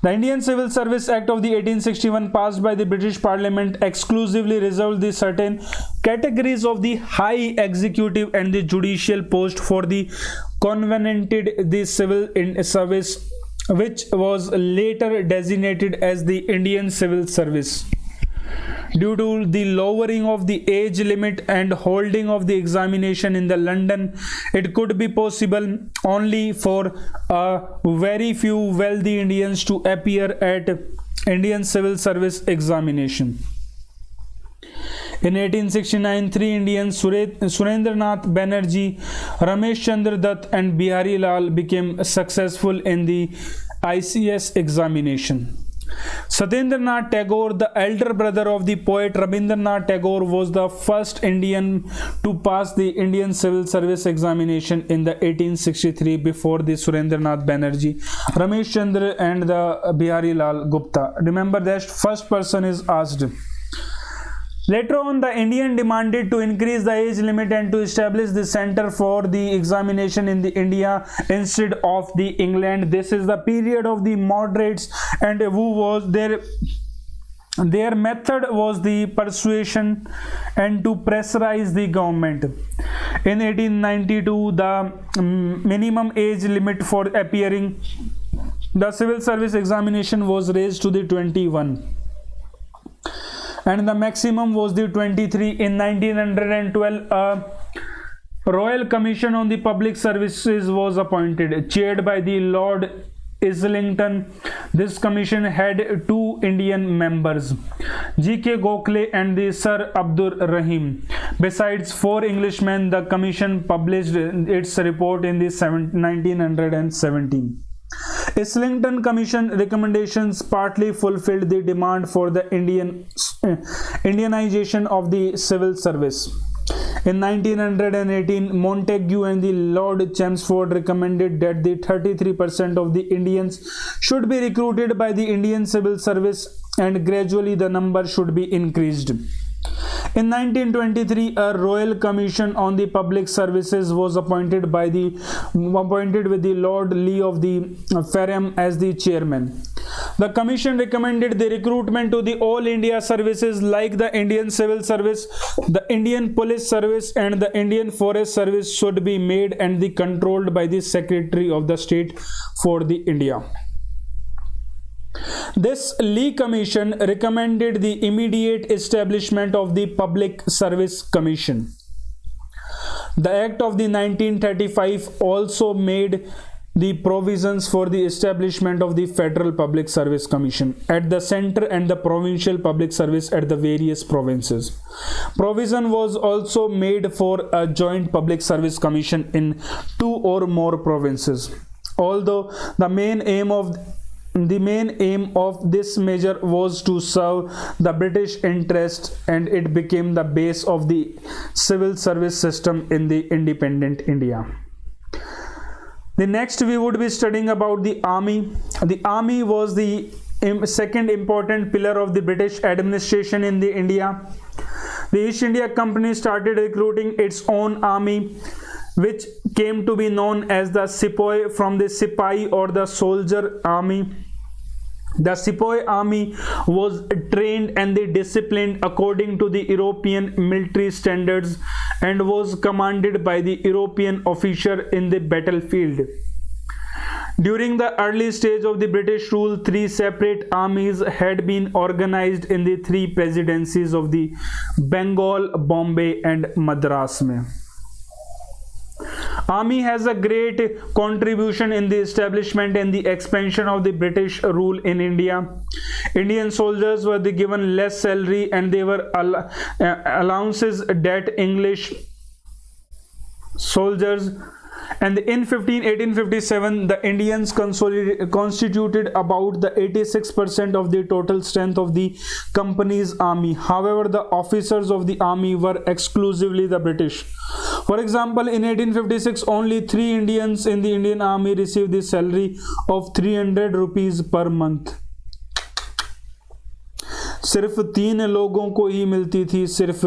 A: The Indian Civil Service Act of the 1861, passed by the British Parliament, exclusively reserved the certain categories of the high executive and the judicial post for the covenanted the civil service, which was later designated as the Indian Civil Service. Due to the lowering of the age limit and holding of the examination in the London, it could be possible only for a very few wealthy Indians to appear at Indian Civil Service examination. In 1869, three Indians, Surendranath Banerjee, Ramesh Chandra Dutt and Bihari Lal, became successful in the ICS examination. Satyendranath Tagore, the elder brother of the poet Rabindranath Tagore, was the first Indian to pass the Indian Civil Service examination in the 1863 before the Surendranath Banerjee, Ramesh Chandra and the Bihari Lal Gupta. Remember that first person is asked. Later on, the Indian demanded to increase the age limit and to establish the center for the examination in the India instead of the England. This is the period of the moderates, and who was their method was the persuasion and to pressurize the government. In 1892, the minimum age limit for appearing the civil service examination was raised to the 21. And the maximum was the 23. In 1912, Royal Commission on the Public Services was appointed, chaired by the Lord Islington. This commission had two Indian members, G.K. Gokhale and the Sir Abdur Rahim. Besides four Englishmen, the commission published its report in the 1917. Islington Commission recommendations partly fulfilled the demand for the Indianization of the civil service. In 1918, Montagu and the Lord Chelmsford recommended that the 33% of the Indians should be recruited by the Indian civil service, and gradually the number should be increased. In 1923, a Royal Commission on the Public Services was appointed with the Lord Lee of the Ferrum as the chairman. The commission recommended the recruitment to the All India services like the Indian Civil Service, the Indian Police Service and the Indian Forest Service should be made and the controlled by the Secretary of the State for the India. This Lee Commission recommended the immediate establishment of the Public Service Commission. The Act of the 1935 also made the provisions for the establishment of the Federal Public Service Commission at the center and the provincial public service at the various provinces. Provision was also made for a joint public service commission in two or more provinces. Although the main aim of this measure was to serve the British interest, and it became the base of the civil service system in the independent India. The next we would be studying about the army. The army was the second important pillar of the British administration in the India. The East India Company started recruiting its own army, which came to be known as the Sepoy, from the Sipahi or the soldier army. The Sepoy army was trained and disciplined according to the European military standards and was commanded by the European officer in the battlefield. During the early stage of the British rule, three separate armies had been organized in the three presidencies of the Bengal, Bombay and Madras. Army has a great contribution in the establishment and the expansion of the British rule in India. Indian soldiers were given less salary and they were allowances that English soldiers. And in 1857, the Indians constituted about the 86% of the total strength of the company's army. However, the officers of the army were exclusively the British. For example, in 1856, only 3 Indians in the Indian army received the salary of 300 rupees per month. सिर्फ 3 लोगों को ही मिलती थी सिर्फ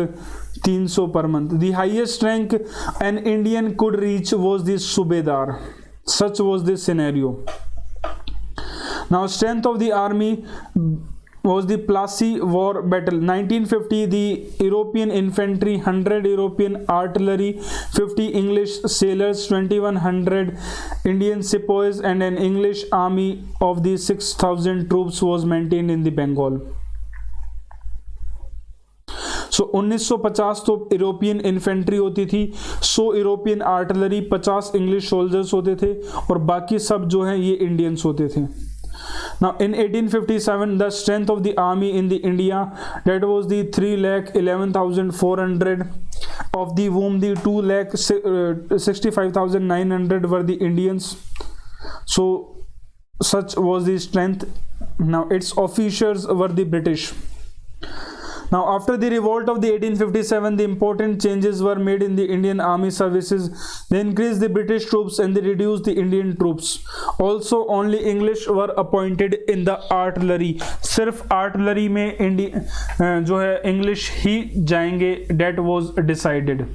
A: 300 per month. The highest rank an Indian could reach was the Subedar. Such was the scenario. Now, strength of the army was the Plassey War battle. 1950, the European infantry, 100 European artillery, 50 English sailors, 2100 Indian sepoys and an English army of the 6,000 troops was maintained in the Bengal. सो 1950 तो European infantry होती थी, 100 European artillery, 50 English soldiers होते थे और बाकी सब जो हैं ये इंडियंस होते थे. Now in 1857 the strength of the army in the India, that was the 3,11,400, of the whom the 2,65,900 were the Indians. So such was the strength. Now its officers were the British. Now, after the revolt of the 1857, the important changes were made in the Indian army services. They increased the British troops and they reduced the Indian troops. Also, only English were appointed in the artillery. सिर्फ artillery में जो है English ही जाएंगे. That was decided.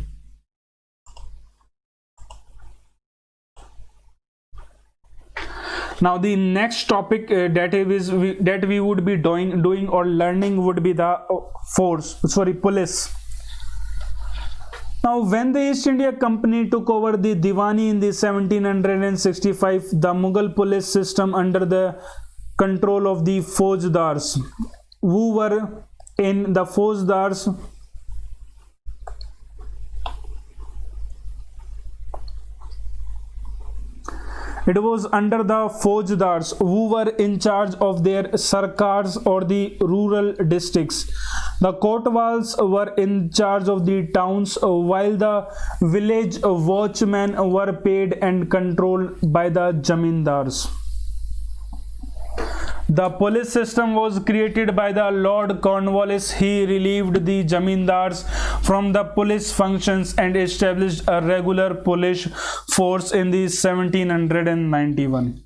A: Now the next topic that we would be doing or learning would be the police. Now when the East India Company took over the Diwani in the 1765, the Mughal police system under the control of the Faujdars, who were in the Faujdars It was under the Faujdars who were in charge of their sarkars or the rural districts. The kotwals were in charge of the towns, while the village watchmen were paid and controlled by the jamindars. The police system was created by the Lord Cornwallis. He relieved the jamindars from the police functions and established a regular police force in the 1791.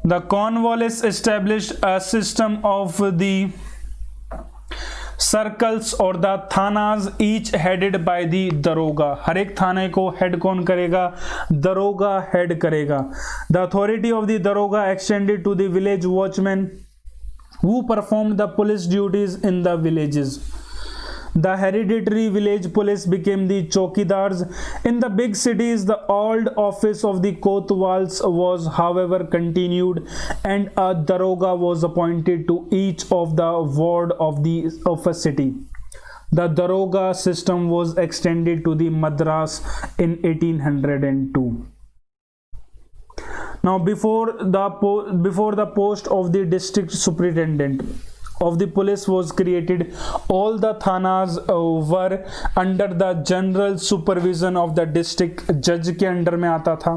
A: The Cornwallis established a system of the circles और the thanas each headed by the daroga. हर एक थाने को head कौन करेगा? दरोगा head करेगा. The authority of the daroga extended to the village watchman who performed the police duties in the villages. The hereditary village police became the chowkidars. In the big cities, the old office of the kotwals was, however, continued, and a daroga was appointed to each of the ward of a city. The daroga system was extended to the Madras in 1802. Now, before the post of the district superintendent of the police was created, all the thanas were under the general supervision of the district judge के under में आता था.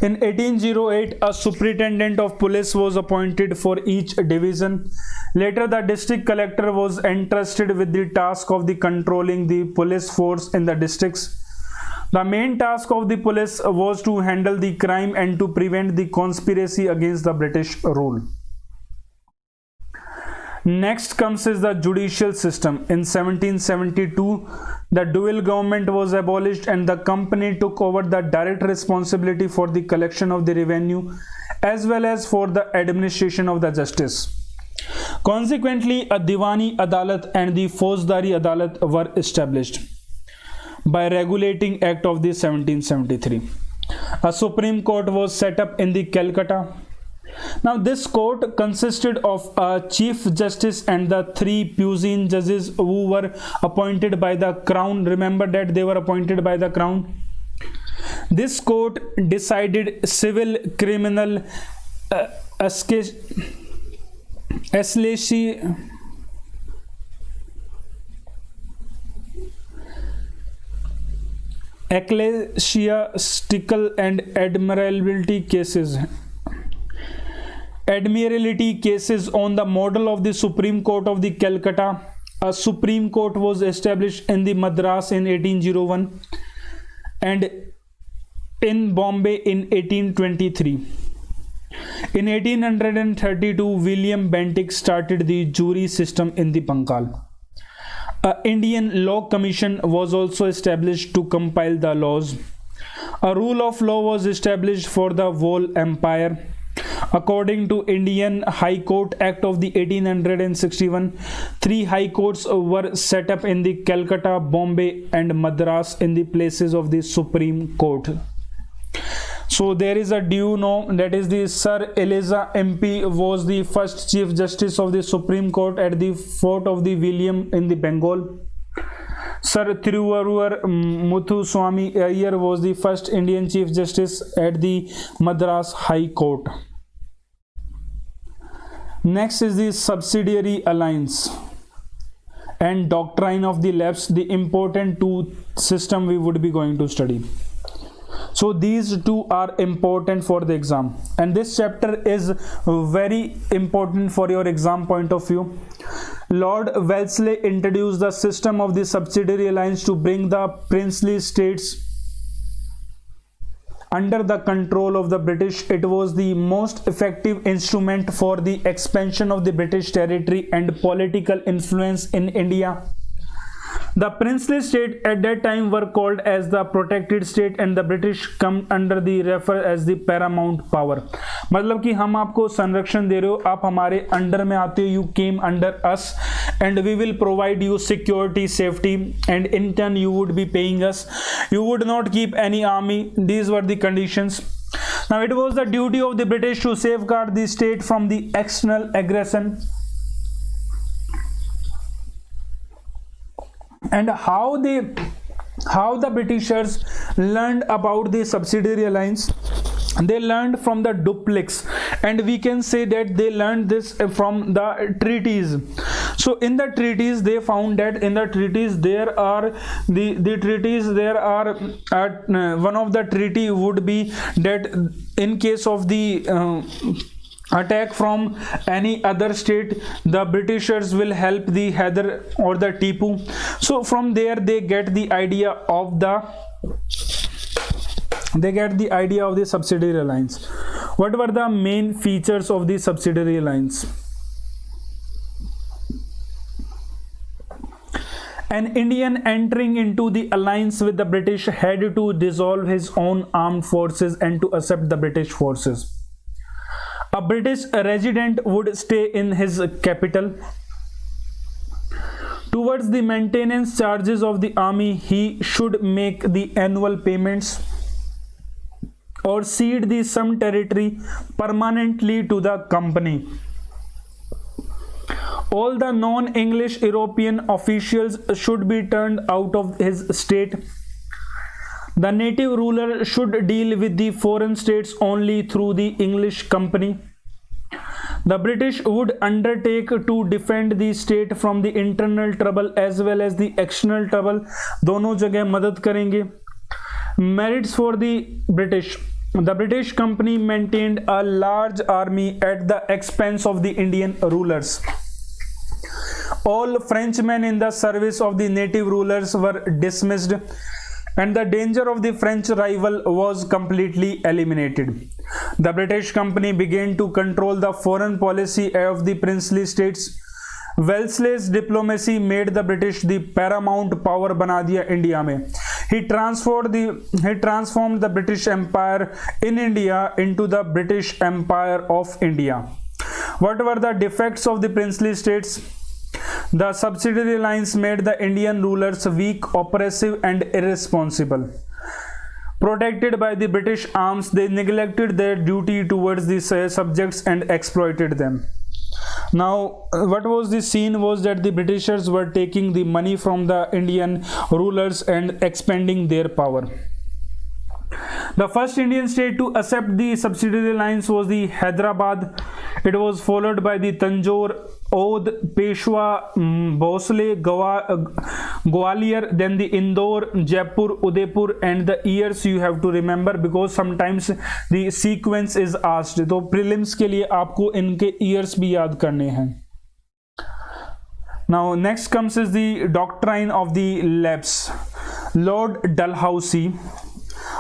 A: In 1808, a superintendent of police was appointed for each division. Later, the district collector was entrusted with the task of the controlling the police force in the districts. The main task of the police was to handle the crime and to prevent the conspiracy against the British rule. Next comes is the judicial system. In 1772, the dual government was abolished and the company took over the direct responsibility for the collection of the revenue as well as for the administration of the justice. Consequently, a Diwani Adalat and the Faujdari Adalat were established by Regulating Act of the 1773. A Supreme Court was set up in the Calcutta. Now, this court consisted of a chief justice and the 3 puisne judges who were appointed by the crown. Remember that they were appointed by the crown. This court decided civil, criminal, ecclesiastical and admiralty cases on the model of the Supreme Court of the Calcutta. A Supreme Court was established in the Madras in 1801 and in Bombay in 1823. In 1832, William Bentinck started the jury system in the Bengal. An Indian Law Commission was also established to compile the laws. A rule of law was established for the whole empire. According to Indian High Court Act of the 1861, 3 high courts were set up in the Calcutta, Bombay and Madras in the places of the Supreme Court. So there is a due know that is the Sir Eliza MP was the first Chief Justice of the Supreme Court at the Fort of the William in the Bengal. Sir Thiruvarur Muthuswamy Iyer was the first Indian Chief Justice at the Madras High Court. Next is the Subsidiary Alliance and Doctrine of the Lapse, the important 2 system we would be going to study. So these 2 are important for the exam, and this chapter is very important for your exam point of view. Lord Wellesley introduced the system of the Subsidiary Alliance to bring the princely states under the control of the British. It was the most effective instrument for the expansion of the British territory and political influence in India. The princely state at that time were called as the protected state and the British come under the refer as the paramount power. मतलब कि हम आपको संरक्षण दे रहे हो, आप हमारे under में आते हो, you came under us and we will provide you security, safety, and in turn you would be paying us. You would not keep any army. These were the conditions. Now it was the duty of the British to safeguard the state from the external aggression. And how they How the Britishers learned about the subsidiary alliance? They learned from the duplex, and we can say that they learned this from the treaties. So in the treaties they found that in the treaties there are the treaties there are one of the treaty would be that in case of the attack from any other state, the Britishers will help the Hyder or the Tipu. So from there they get the idea of the subsidiary alliance. What were the main features of the subsidiary alliance? An Indian entering into the alliance with the British had to dissolve his own armed forces and to accept the British forces. A British resident would stay in his capital. Towards the maintenance charges of the army, he should make the annual payments or cede the some territory permanently to the company. All the non-English European officials should be turned out of his state. The native ruler should deal with the foreign states only through the English company. The British would undertake to defend the state from the internal trouble as well as the external trouble. दोनों जगह मदद करेंगे. Merits for the British. The British company maintained a large army at the expense of the Indian rulers. All Frenchmen in the service of the native rulers were dismissed, and the danger of the French rival was completely eliminated. The British company began to control the foreign policy of the princely states. Wellesley's diplomacy made the British the paramount power बना दिया India में. He transformed the British Empire in India into the British Empire of India. What were the defects of the princely states? The subsidiary alliance made the Indian rulers weak, oppressive, and irresponsible. Protected by the British arms, they neglected their duty towards the subjects and exploited them. Now, what was the scene was that the Britishers were taking the money from the Indian rulers and expanding their power. The first Indian state to accept the subsidiary alliance was the Hyderabad. It was followed by the Tanjore, Oudh, Peshwa, Bhosle, Gwalior, then the Indore, Jaipur, Udaipur, and the years you have to remember because sometimes the sequence is asked. तो prelims के लिए आपको इनके years भी याद करने हैं. Now next comes is the doctrine of the lapse. Lord Dalhousie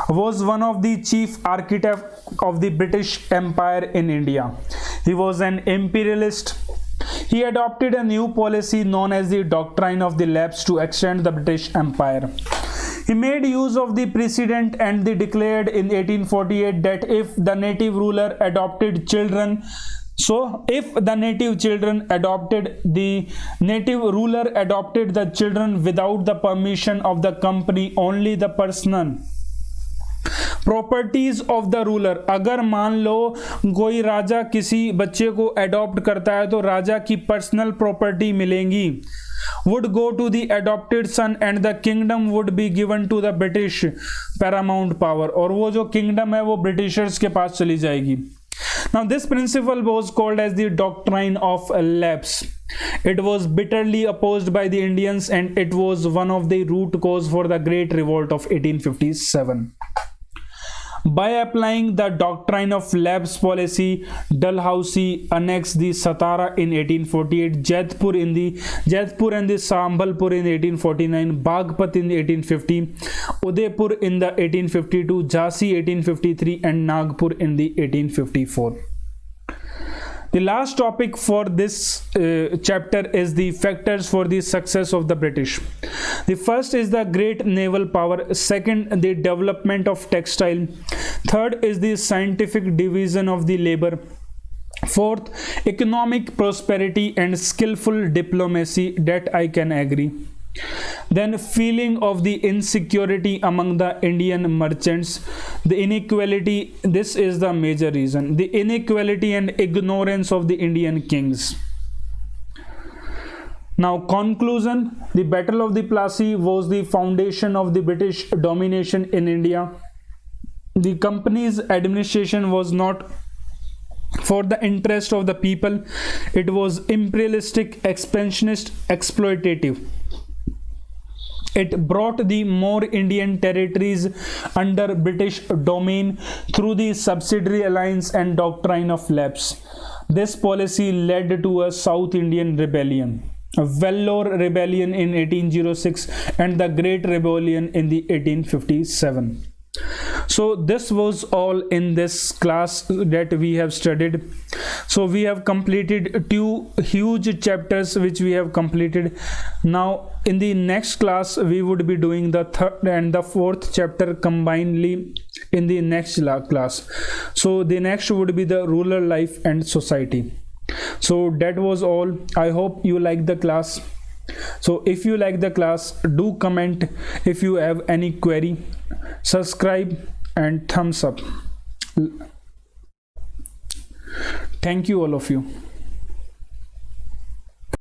A: was one of the chief architects of the British Empire in India. He was an imperialist. He adopted a new policy known as the Doctrine of the Lapse to extend the British Empire. He made use of the precedent and they declared in 1848 that if the native ruler adopted children, if the native ruler adopted the children without the permission of the company, only the personal properties of the ruler, अगर मान लो कोई राजा किसी बच्चे को adopt करता है तो राजा की पर्सनल प्रॉपर्टी मिलेंगी, would go to the adopted son and the kingdom would be given to the British paramount power, और वो जो किंगडम है वो ब्रिटिशर्स के पास चली जाएगी. Now this principle was called as the doctrine of lapse. It was bitterly opposed by the Indians and it was one of the root cause for the Great Revolt of 1857. By applying the doctrine of lapse policy, Dalhousie annexed the Satara in 1848, Jodhpur and the Sambalpur in 1849, Bagpat in 1850, Udaipur in the 1852, Jhansi 1853 and Nagpur in the 1854. The last topic for this chapter is the factors for the success of the British. The first is the great naval power. Second, the development of textile. Third is the scientific division of the labor. Fourth, economic prosperity and skillful diplomacy. That I can agree. Then feeling of the insecurity among the Indian merchants, the inequality, this is the major reason, the inequality and ignorance of the Indian kings. Now, conclusion: the Battle of the Plassey was the foundation of the British domination in India. The company's administration was not for the interest of the people, it was imperialistic, expansionist, exploitative. It brought the more Indian territories under British domain through the Subsidiary Alliance and Doctrine of Lapse. This policy led to a South Indian Rebellion, a Vellore Rebellion in 1806, and the Great Rebellion in the 1857. So this was all in this class that we have studied. So we have completed 2 huge chapters which we have completed. Now in the next class we would be doing the third and the fourth chapter combinedly in the next class. So the next would be the rural life and society. So that was all. I hope you like the class. So if you like the class, do comment. If you have any query, subscribe and thumbs up. Thank you all of you.